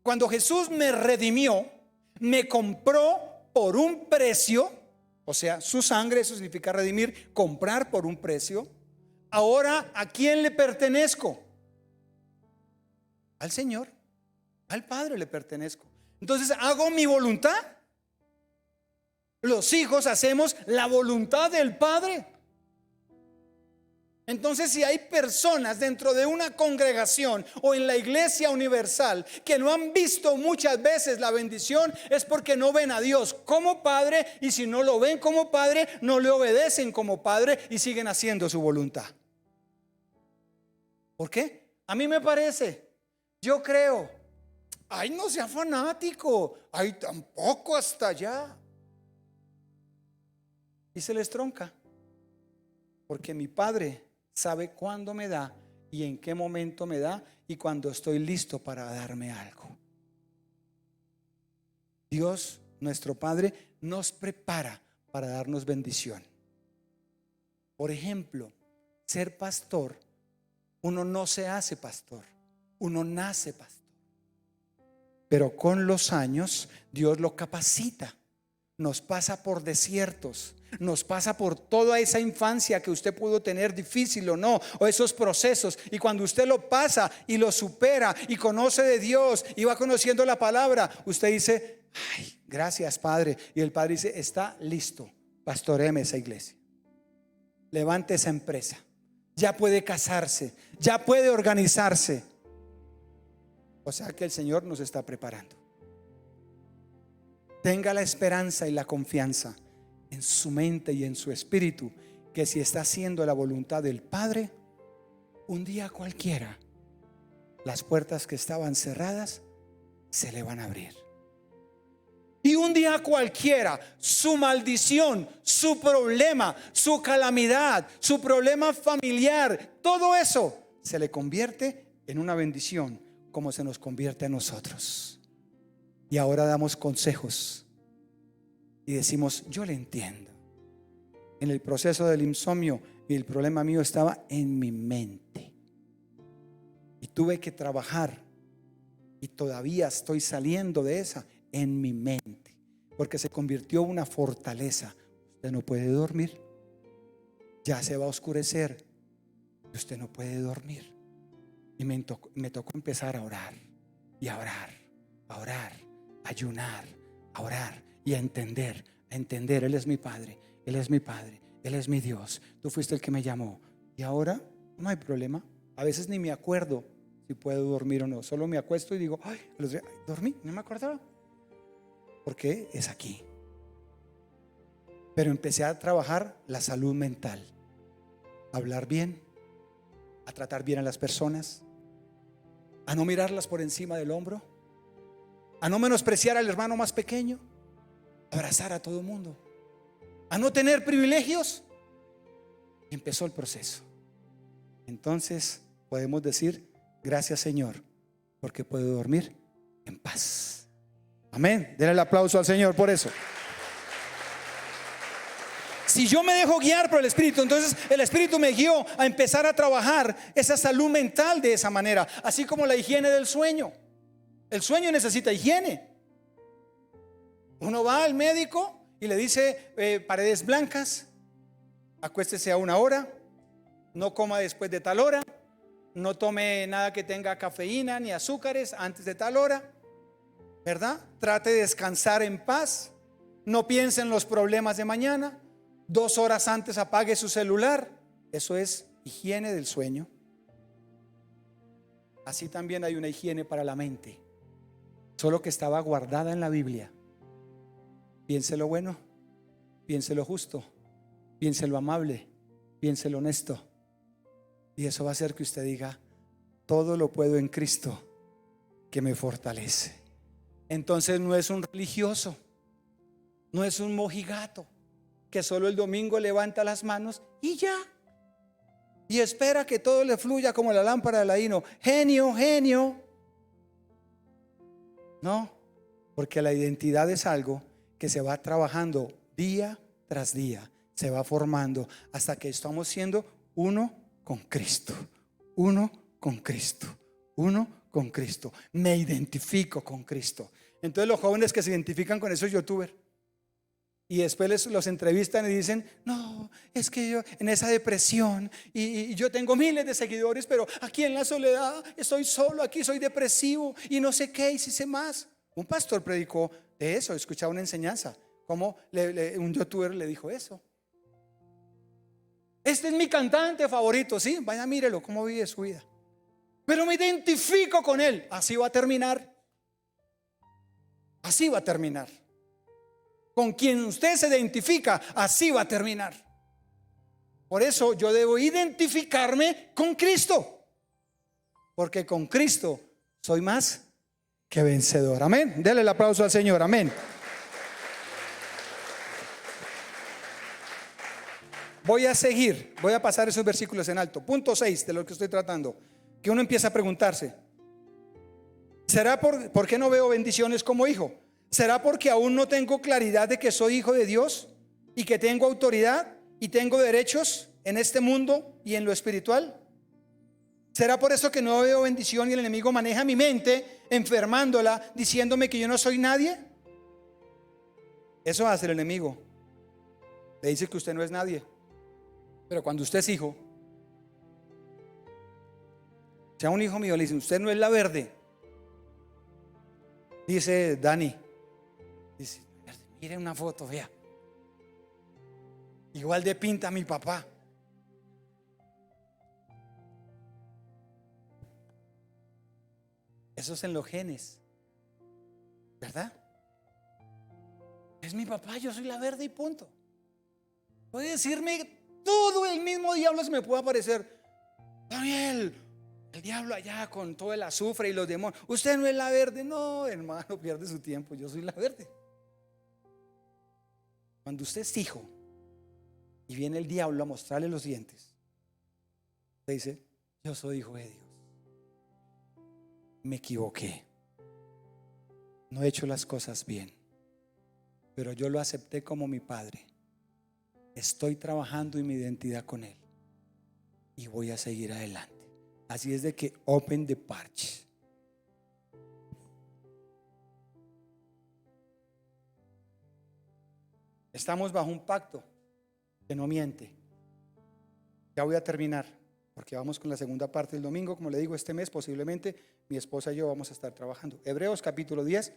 Cuando Jesús me redimió, me compró por un precio, o sea, su sangre, eso significa redimir, comprar por un precio. Ahora, ¿a quién le pertenezco? Al Señor, al Padre le pertenezco. Entonces, ¿hago mi voluntad? Los hijos hacemos la voluntad del Padre. Entonces, si hay personas dentro de una congregación o en la iglesia universal que no han visto muchas veces la bendición, es porque no ven a Dios como Padre, y si no lo ven como Padre, no le obedecen como Padre y siguen haciendo su voluntad. ¿Por qué? A mí me parece, yo creo, ay, no sea fanático, ay, tampoco hasta allá. Y se les tronca, porque mi Padre sabe cuándo me da y en qué momento me da y cuando estoy listo para darme algo. Dios, nuestro Padre, nos prepara para darnos bendición. Por ejemplo, ser pastor, uno no se hace pastor, uno nace pastor. Pero con los años Dios lo capacita nos pasa por desiertos, nos pasa por toda esa infancia que usted pudo tener, difícil o no, o esos procesos. Y cuando usted lo pasa y lo supera y conoce de Dios y va conociendo la palabra, usted dice: ay, gracias, Padre. Y el Padre dice: está listo, pastoréeme esa iglesia, levante esa empresa, ya puede casarse, ya puede organizarse. O sea que el Señor nos está preparando. Tenga la esperanza y la confianza en su mente y en su espíritu, que si está haciendo la voluntad del Padre, un día cualquiera las puertas que estaban cerradas se le van a abrir. Y un día cualquiera su maldición, su problema, su calamidad, su problema familiar, todo eso se le convierte en una bendición, como se nos convierte a nosotros. Y ahora damos consejos y decimos: yo le entiendo. En el proceso del insomnio, y el problema mío estaba en mi mente, y tuve que trabajar, y todavía estoy saliendo de esa, en mi mente, porque se convirtió en una fortaleza. Usted no puede dormir, ya se va a oscurecer, usted no puede dormir. Y me tocó empezar a orar, y a orar, a orar, a ayunar, a orar y a entender. Él es mi Padre, Él es mi Padre, Él es mi Dios. Tú fuiste el que me llamó. Y ahora no hay problema. A veces ni me acuerdo si puedo dormir o no. Solo me acuesto y digo: ay, dormí, no me acordaba. Porque es aquí. Pero empecé a trabajar la salud mental, a hablar bien, a tratar bien a las personas, a no mirarlas por encima del hombro, a no menospreciar al hermano más pequeño, a abrazar a todo el mundo, a no tener privilegios. Y empezó el proceso. Entonces podemos decir: gracias, Señor, porque puedo dormir en paz. Amén. Denle el aplauso al Señor por eso. Si yo me dejo guiar por el Espíritu, entonces el Espíritu me guió a empezar a trabajar esa salud mental de esa manera, así como la higiene del sueño. El sueño necesita higiene. Uno va al médico y le dice: paredes blancas, acuéstese a una hora, no coma después de tal hora, no tome nada que tenga cafeína ni azúcares antes de tal hora, ¿verdad? Trate de descansar en paz, no piense en los problemas de mañana, 2 horas antes apague su celular. Eso es higiene del sueño. Así también hay una higiene para la mente, solo que estaba guardada en la Biblia. Piense lo bueno, piense lo justo, piense lo amable, piense lo honesto. Y eso va a hacer que usted diga: todo lo puedo en Cristo que me fortalece. Entonces no es un religioso, no es un mojigato que solo el domingo levanta las manos y ya, y espera que todo le fluya como la lámpara de Aladino. Genio, genio. No, porque la identidad es algo que se va trabajando día tras día, se va formando hasta que estamos siendo uno con Cristo, uno con Cristo, uno con Cristo. Me identifico con Cristo. Entonces los jóvenes que se identifican con esos youtubers y después los entrevistan y dicen: no, es que yo en esa depresión y yo tengo miles de seguidores, pero aquí en la soledad estoy solo, aquí soy depresivo y no sé qué, y si sé más. Un pastor predicó de eso, escuchaba una enseñanza, como un youtuber le dijo eso. Este es mi cantante favorito, sí, vaya, mírelo cómo vive su vida, pero me identifico con él. Así va a terminar. Así va a terminar. Con quien usted se identifica, así va a terminar. Por eso yo debo identificarme con Cristo, porque con Cristo soy más que vencedor. Amén. Dele el aplauso al Señor. Amén. Voy a seguir, voy a pasar esos versículos en alto. Punto 6 de lo que estoy tratando, que uno empieza a preguntarse: ¿será por qué no veo bendiciones como hijo? ¿Será porque aún no tengo claridad de que soy hijo de Dios y que tengo autoridad y tengo derechos en este mundo y en lo espiritual? ¿Será por eso que no veo bendición y el enemigo maneja mi mente, enfermándola, diciéndome que yo no soy nadie? Eso hace el enemigo. Le dice que usted no es nadie. Pero cuando usted es hijo, sea un hijo mío, le dice, usted no es la verde. Dice Dani, dice, mire una foto, vea. Igual de pinta a mi papá. Eso es en los genes, ¿verdad? Es mi papá, yo soy la verde y punto. Puede decirme todo, el mismo diablo se me puede aparecer. Daniel, el diablo allá con todo el azufre y los demonios. Usted no es la verde. No, hermano, pierde su tiempo, yo soy la verde. Cuando usted es hijo y viene el diablo a mostrarle los dientes, usted dice, yo soy hijo de Dios. Me equivoqué, no he hecho las cosas bien, pero yo lo acepté como mi padre. Estoy trabajando en mi identidad con él y voy a seguir adelante. Así es de que open the parch. Estamos bajo un pacto que no miente. Ya voy a terminar, porque vamos con la segunda parte del domingo. Como le digo, este mes posiblemente mi esposa y yo vamos a estar trabajando. Hebreos capítulo 10,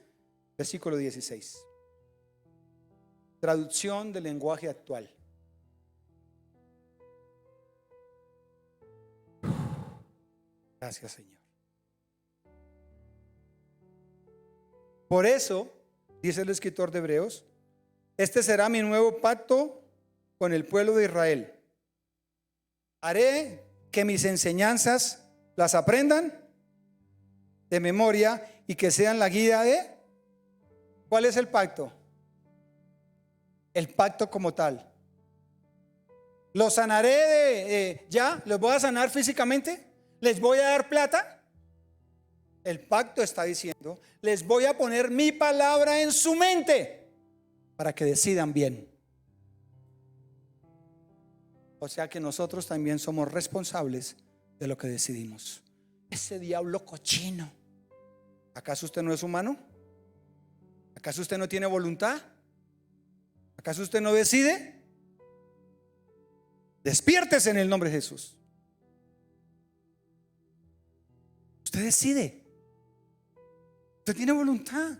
versículo 16. Traducción del lenguaje actual. Gracias, Señor. Por eso, dice el escritor de Hebreos, este será mi nuevo pacto con el pueblo de Israel. Haré que mis enseñanzas las aprendan de memoria y que sean la guía de... ¿Cuál es el pacto? El pacto como tal. ¿Los sanaré ya? ¿Los voy a sanar físicamente? ¿Les voy a dar plata? El pacto está diciendo, les voy a poner mi palabra en su mente para que decidan bien. O sea que nosotros también somos responsables de lo que decidimos. Ese diablo cochino, ¿acaso usted no es humano? ¿Acaso usted no tiene voluntad? ¿Acaso usted no decide? Despiértese en el nombre de Jesús. Usted decide. Usted tiene voluntad.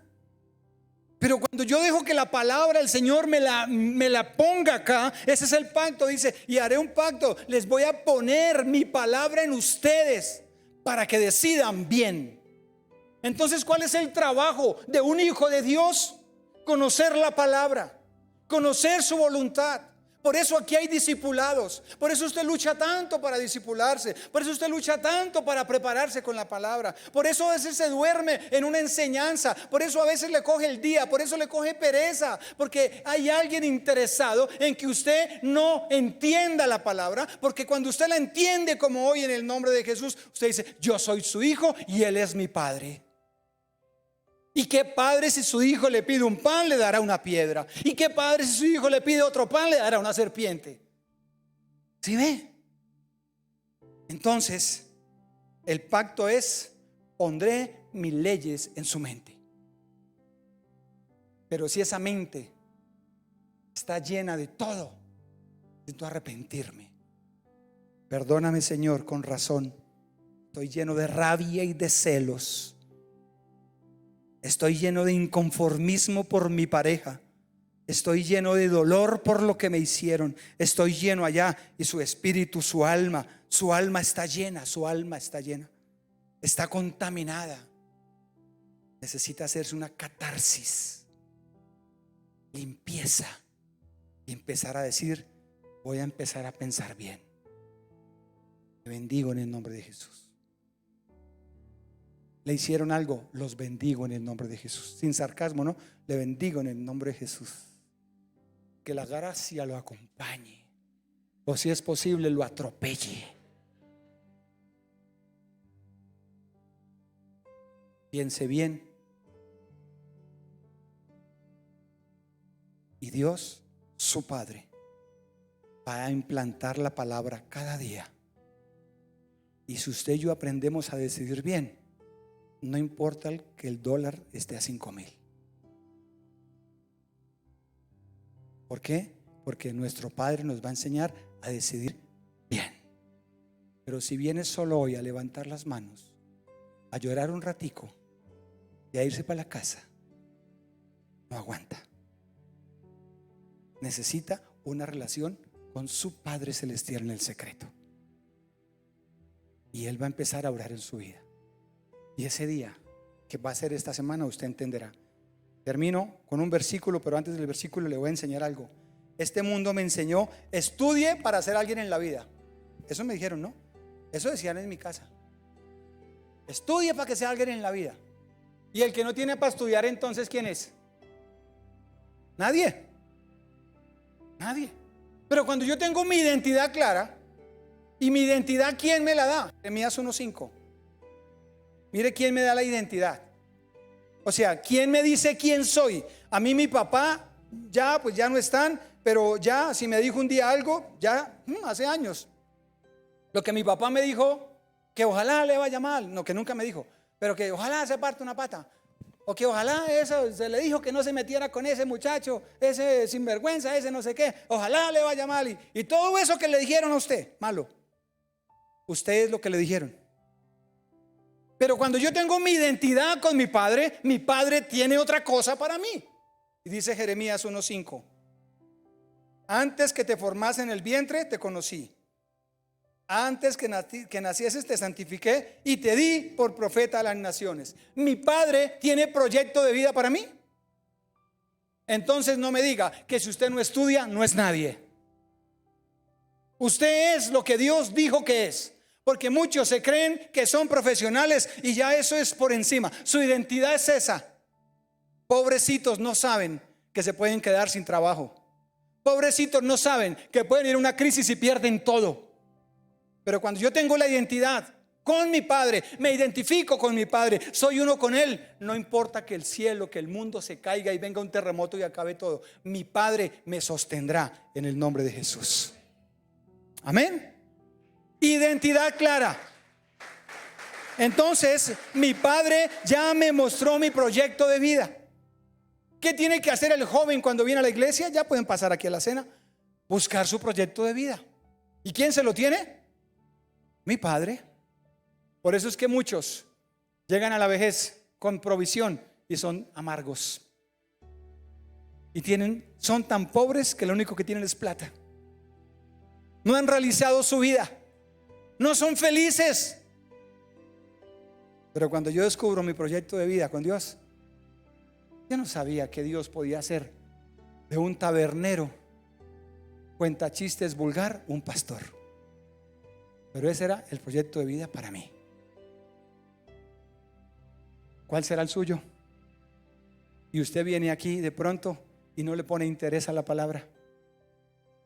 Pero cuando yo dejo que la palabra del Señor me la ponga acá, ese es el pacto. Dice, y haré un pacto. Les voy a poner mi palabra en ustedes para que decidan bien. Entonces, ¿cuál es el trabajo de un hijo de Dios? Conocer la palabra, conocer su voluntad. Por eso aquí hay discipulados. Por eso usted lucha tanto para discipularse. Por eso usted lucha tanto para prepararse con la palabra. Por eso a veces se duerme en una enseñanza. Por eso a veces le coge el día. Por eso le coge pereza. Porque hay alguien interesado en que usted no entienda la palabra. Porque cuando usted la entiende como hoy en el nombre de Jesús, usted dice, yo soy su hijo y él es mi padre. ¿Y qué padre si su hijo le pide un pan le dará una piedra? ¿Y qué padre si su hijo le pide otro pan le dará una serpiente? ¿Sí ve? Entonces, el pacto es, pondré mis leyes en su mente. Pero si esa mente está llena de todo, necesito arrepentirme. Perdóname, Señor, con razón. Estoy lleno de rabia y de celos. Estoy lleno de inconformismo por mi pareja. Estoy lleno de dolor por lo que me hicieron. Estoy lleno allá y su espíritu, su alma está llena, su alma está llena. Está contaminada. Necesita hacerse una catarsis, limpieza y empezar a decir, voy a empezar a pensar bien. Te bendigo en el nombre de Jesús. Le hicieron algo, los bendigo en el nombre de Jesús. Sin sarcasmo, ¿no? Le bendigo en el nombre de Jesús. Que la gracia lo acompañe. O si es posible, lo atropelle. Piense bien. Y Dios, su Padre, va a implantar la palabra cada día. Y si usted y yo aprendemos a decidir bien, no importa que el dólar esté a 5,000. ¿Por qué? Porque nuestro Padre nos va a enseñar a decidir bien. Pero si vienes solo hoy a levantar las manos, a llorar un ratico y a irse para la casa, no aguanta. Necesita una relación con su Padre Celestial en el secreto. Y Él va a empezar a orar en su vida. Y ese día, que va a ser esta semana, usted entenderá. Termino con un versículo, pero antes del versículo le voy a enseñar algo. Este mundo me enseñó: estudie para ser alguien en la vida. Eso me dijeron, ¿no? Eso decían en mi casa. Estudie para que sea alguien en la vida. Y el que no tiene para estudiar, entonces, ¿quién es? Nadie. Nadie. Pero cuando yo tengo mi identidad clara, y mi identidad, ¿quién me la da? Jeremías 1:5. Mire quién me da la identidad. O sea, ¿quién me dice quién soy? A mí mi papá ya no están, pero ya si me dijo un día algo, ya hace años. Lo que mi papá me dijo, que ojalá le vaya mal, no, que nunca me dijo, pero que ojalá se parte una pata, o que ojalá eso, se le dijo que no se metiera con ese muchacho, ese sinvergüenza, ese no sé qué, ojalá le vaya mal, y todo eso que le dijeron a usted, malo, usted es lo que le dijeron. Pero cuando yo tengo mi identidad con mi Padre tiene otra cosa para mí. Y dice Jeremías 1:5: antes que te formase en el vientre te conocí, antes que nacieses te santifiqué y te di por profeta a las naciones. Mi Padre tiene proyecto de vida para mí. Entonces no me diga que si usted no estudia, no es nadie. Usted es lo que Dios dijo que es. Porque muchos se creen que son profesionales y ya eso es por encima. Su identidad es esa. Pobrecitos no saben que se pueden quedar sin trabajo. Pobrecitos no saben que pueden ir a una crisis y pierden todo. Pero cuando yo tengo la identidad con mi Padre, me identifico con mi Padre, soy uno con Él, no importa que el cielo, que el mundo se caiga y venga un terremoto y acabe todo, mi Padre me sostendrá en el nombre de Jesús. Amén. Identidad clara. Entonces mi Padre ya me mostró mi proyecto de vida. ¿Qué tiene que hacer el joven cuando viene a la iglesia? Ya pueden pasar aquí a la cena. Buscar su proyecto de vida. ¿Y quién se lo tiene? Mi Padre. Por eso es que muchos llegan a la vejez con provisión y son amargos. Y son tan pobres que lo único que tienen es plata. No han realizado su vida. No son felices. Pero cuando yo descubro mi proyecto de vida con Dios, yo no sabía que Dios podía hacer de un tabernero cuentachistes vulgar un pastor. Pero ese era el proyecto de vida para mí. ¿Cuál será el suyo? Y usted viene aquí de pronto y no le pone interés a la palabra.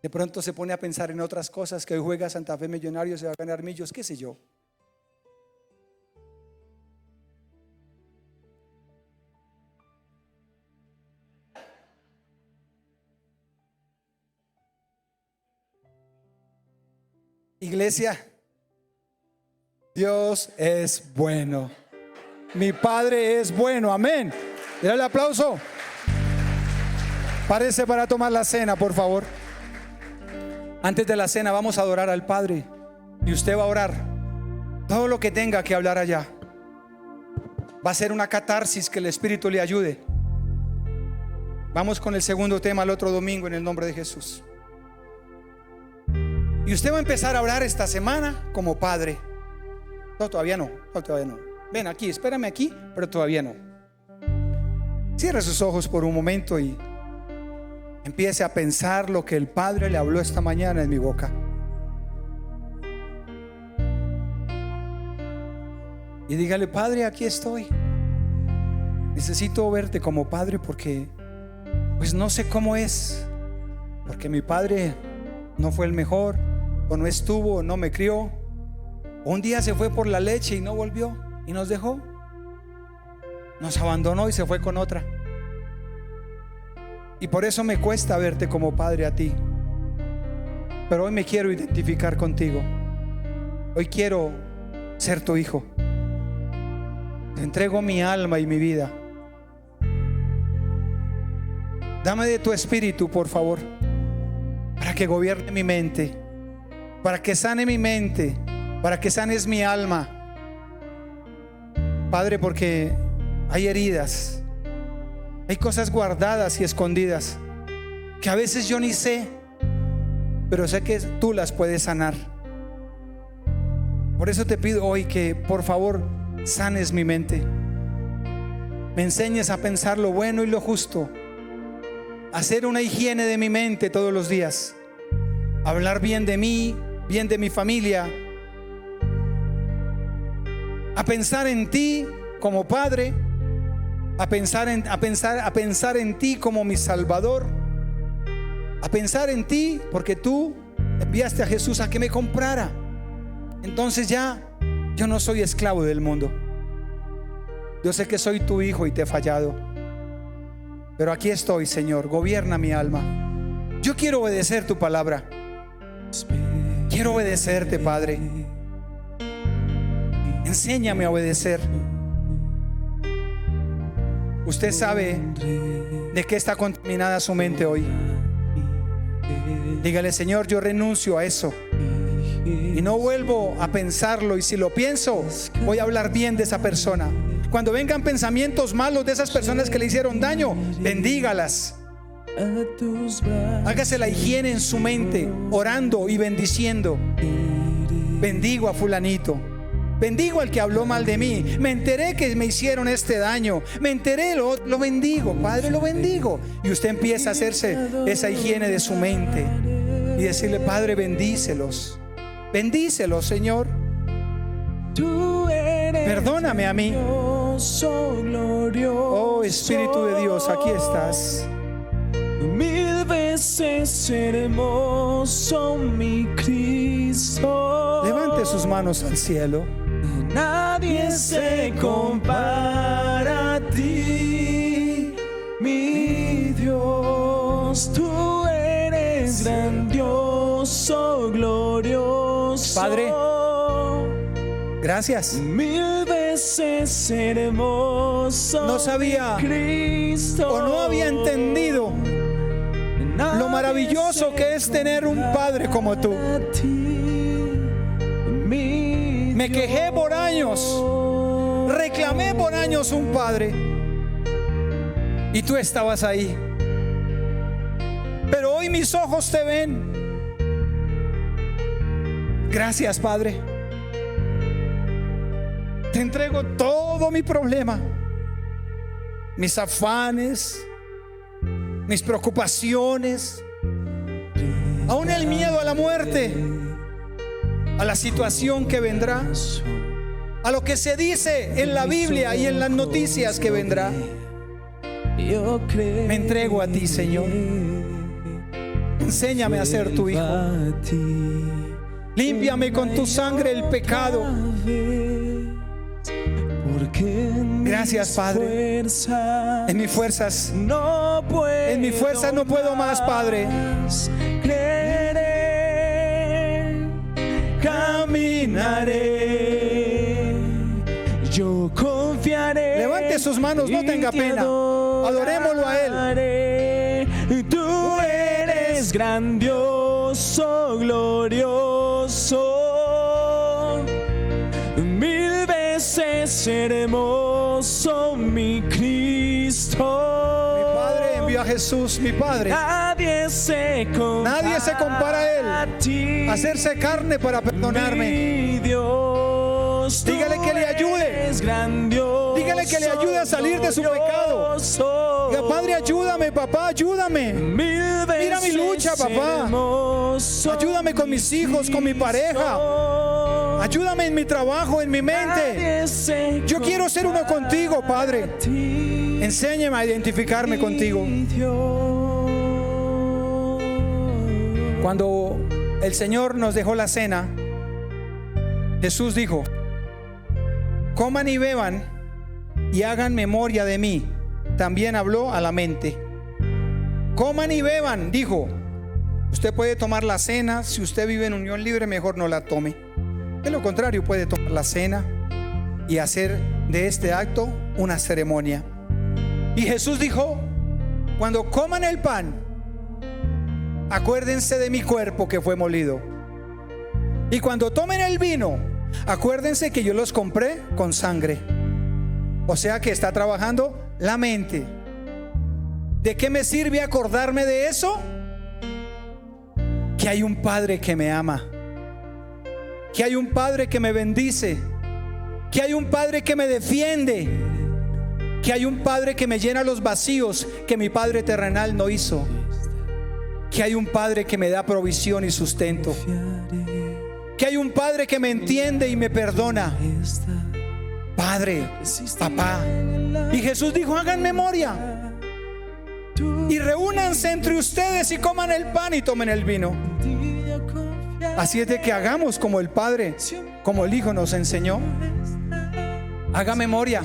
De pronto se pone a pensar en otras cosas, que hoy juega Santa Fe Millonarios, se va a ganar millos, qué sé yo. Iglesia, Dios es bueno. Mi Padre es bueno, amén. Dale el aplauso. Párese para tomar la cena, por favor. Antes de la cena vamos a adorar al Padre. Y usted va a orar todo lo que tenga que hablar allá. Va a ser una catarsis, que el Espíritu le ayude. Vamos con el segundo tema el otro domingo en el nombre de Jesús. Y usted va a empezar a orar esta semana como padre. No, todavía no. Ven aquí, espérame aquí, pero todavía no. Cierre sus ojos por un momento y empiece a pensar lo que el Padre le habló esta mañana en mi boca. Y dígale: Padre, aquí estoy. Necesito verte como Padre porque pues no sé cómo es. Porque mi Padre no fue el mejor, o no estuvo, o no me crió, o un día se fue por la leche y no volvió y nos dejó, nos abandonó y se fue con otra. Y por eso me cuesta verte como Padre a ti. Pero hoy me quiero identificar contigo. Hoy quiero ser tu hijo. Te entrego mi alma y mi vida. Dame de tu espíritu, por favor, para que gobierne mi mente, para que sane mi mente, para que sanes mi alma. Padre, porque hay heridas, hay cosas guardadas y escondidas que a veces yo ni sé, pero sé que tú las puedes sanar. Por eso te pido hoy que por favor sanes mi mente, me enseñes a pensar lo bueno y lo justo, a hacer una higiene de mi mente todos los días, a hablar bien de mí, bien de mi familia, a pensar en ti como Padre, a pensar en ti como mi Salvador, a pensar en ti porque tú enviaste a Jesús a que me comprara. Entonces ya yo no soy esclavo del mundo. Yo sé que soy tu hijo y te he fallado, pero aquí estoy, Señor. Gobierna mi alma. Yo quiero obedecer tu palabra. Quiero obedecerte, Padre. Enséñame a obedecer. Usted sabe de qué está contaminada su mente hoy. Dígale: Señor, yo renuncio a eso y no vuelvo a pensarlo, y si lo pienso, voy a hablar bien de esa persona. Cuando vengan pensamientos malos de esas personas que le hicieron daño, bendígalas. Hágase la higiene en su mente, orando y bendiciendo. Bendigo a fulanito, bendigo al que habló mal de mí, me enteré que me hicieron este daño, me enteré, lo bendigo, Padre, lo bendigo. Y usted empieza a hacerse esa higiene de su mente y decirle: Padre, bendícelos, bendícelos, Señor. Perdóname a mí. Oh Espíritu de Dios, aquí estás. Mil veces hermoso, mi Cristo. Levante sus manos al cielo. Nadie se compara a ti, mi Dios. Tú eres grandioso, glorioso. Padre, gracias. Mil veces hermoso. No sabía Cristo, o no había entendido lo maravilloso que es tener un Padre como tú. Me quejé por años, reclamé por años un Padre, y tú estabas ahí. Pero hoy mis ojos te ven. Gracias, Padre. Te entrego todo mi problema, mis afanes, mis preocupaciones, aún el miedo a la muerte, a la situación que vendrá, a lo que se dice en la Biblia y en las noticias que vendrá. Me entrego a ti, Señor. Enséñame a ser tu hijo. Límpiame con tu sangre el pecado. Gracias, Padre. En mis fuerzas no puedo más, Padre. Creeré, caminaré, yo confiaré. Levante sus manos, no tenga pena. Adorémoslo a Él. Tú eres grandioso, glorioso. Mil veces hermoso, mi Cristo. Mi Padre envió a Jesús, mi Padre. Nadie se compara a Él. Hacerse carne para perdonarme. Mi Dios, dígale que le ayude. Dígale que le ayude a salir de su pecado. Diga: Padre, ayúdame, papá, ayúdame. Mira mi lucha, papá. Ayúdame con mis hijos, con mi pareja. Ayúdame en mi trabajo, en mi mente. Yo quiero ser uno contigo, Padre. Enséñame a identificarme contigo. Cuando el Señor nos dejó la cena, Jesús dijo: coman y beban y hagan memoria de mí. También habló a la mente. Coman y beban, dijo. Usted puede tomar la cena. Si usted vive en unión libre, mejor no la tome. De lo contrario, puede tomar la cena y hacer de este acto una ceremonia. Y Jesús dijo: Cuando coman el pan, acuérdense de mi cuerpo que fue molido. Y cuando tomen el vino, acuérdense que yo los compré con sangre. O sea que está trabajando la mente. ¿De qué me sirve acordarme de eso? Que hay un Padre que me ama, que hay un Padre que me bendice, que hay un Padre que me defiende, que hay un Padre que me llena los vacíos que mi Padre terrenal no hizo, que hay un Padre que me da provisión y sustento, que hay un Padre que me entiende y me perdona. Padre, papá. Y Jesús dijo: hagan memoria y reúnanse entre ustedes y coman el pan y tomen el vino. Así es de que hagamos como el Padre, como el Hijo nos enseñó. Haga memoria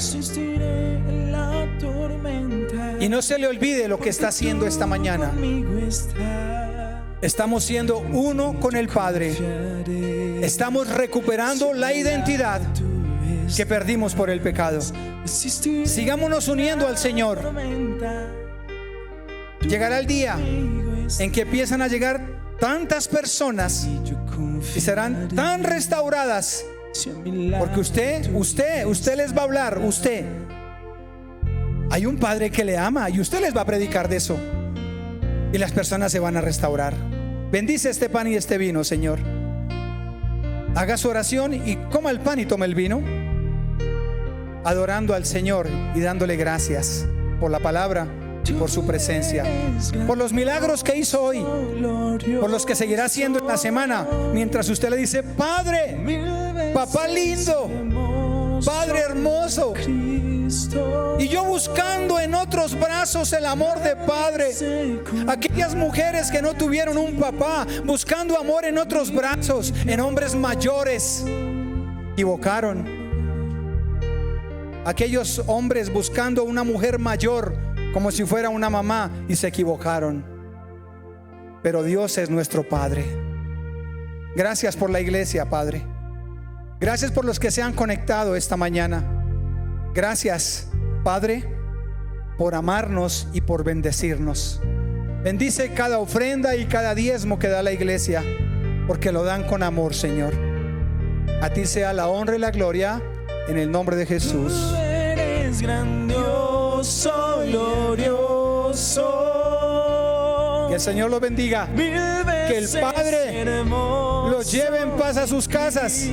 y no se le olvide lo que está haciendo esta mañana. Estamos siendo uno con el Padre. Estamos recuperando la identidad que perdimos por el pecado. Sigámonos uniendo al Señor. Llegará el día en que empiezan a llegar tantas personas y serán tan restauradas, porque usted les va a hablar. Hay un Padre que le ama y usted les va a predicar de eso, y las personas se van a restaurar. Bendice este pan y este vino, Señor. Haga su oración y coma el pan y tome el vino, adorando al Señor y dándole gracias por la palabra y por su presencia, por los milagros que hizo hoy, por los que seguirá haciendo en la semana, mientras usted le dice: Padre, papá lindo, Padre hermoso. Y yo buscando en otros brazos el amor de Padre. Aquellas mujeres que no tuvieron un papá, buscando amor en otros brazos, en hombres mayores, equivocaron. Aquellos hombres buscando una mujer mayor como si fuera una mamá, y se equivocaron. Pero Dios es nuestro Padre. Gracias por la iglesia, Padre. Gracias por los que se han conectado esta mañana. Gracias, Padre, por amarnos y por bendecirnos. Bendice cada ofrenda y cada diezmo que da la iglesia, porque lo dan con amor, Señor. A ti sea la honra y la gloria, en el nombre de Jesús. Tú eres grandioso, glorioso. Que el Señor los bendiga. Que el Padre los lleve en paz a sus casas.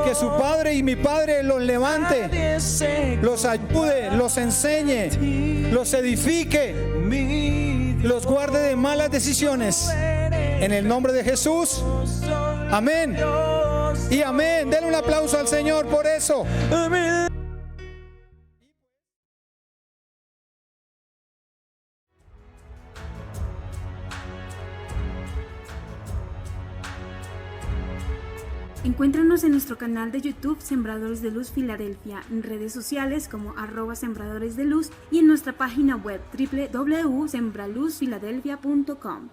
Que su Padre y mi Padre los levante, los ayude, los enseñe, los edifique, los guarde de malas decisiones. En el nombre de Jesús. Amén y amén. Denle un aplauso al Señor por eso. Encuéntranos en nuestro canal de YouTube Sembradores de Luz Filadelfia, en redes sociales como @Sembradores de Luz y en nuestra página web www.sembraluzfiladelfia.com.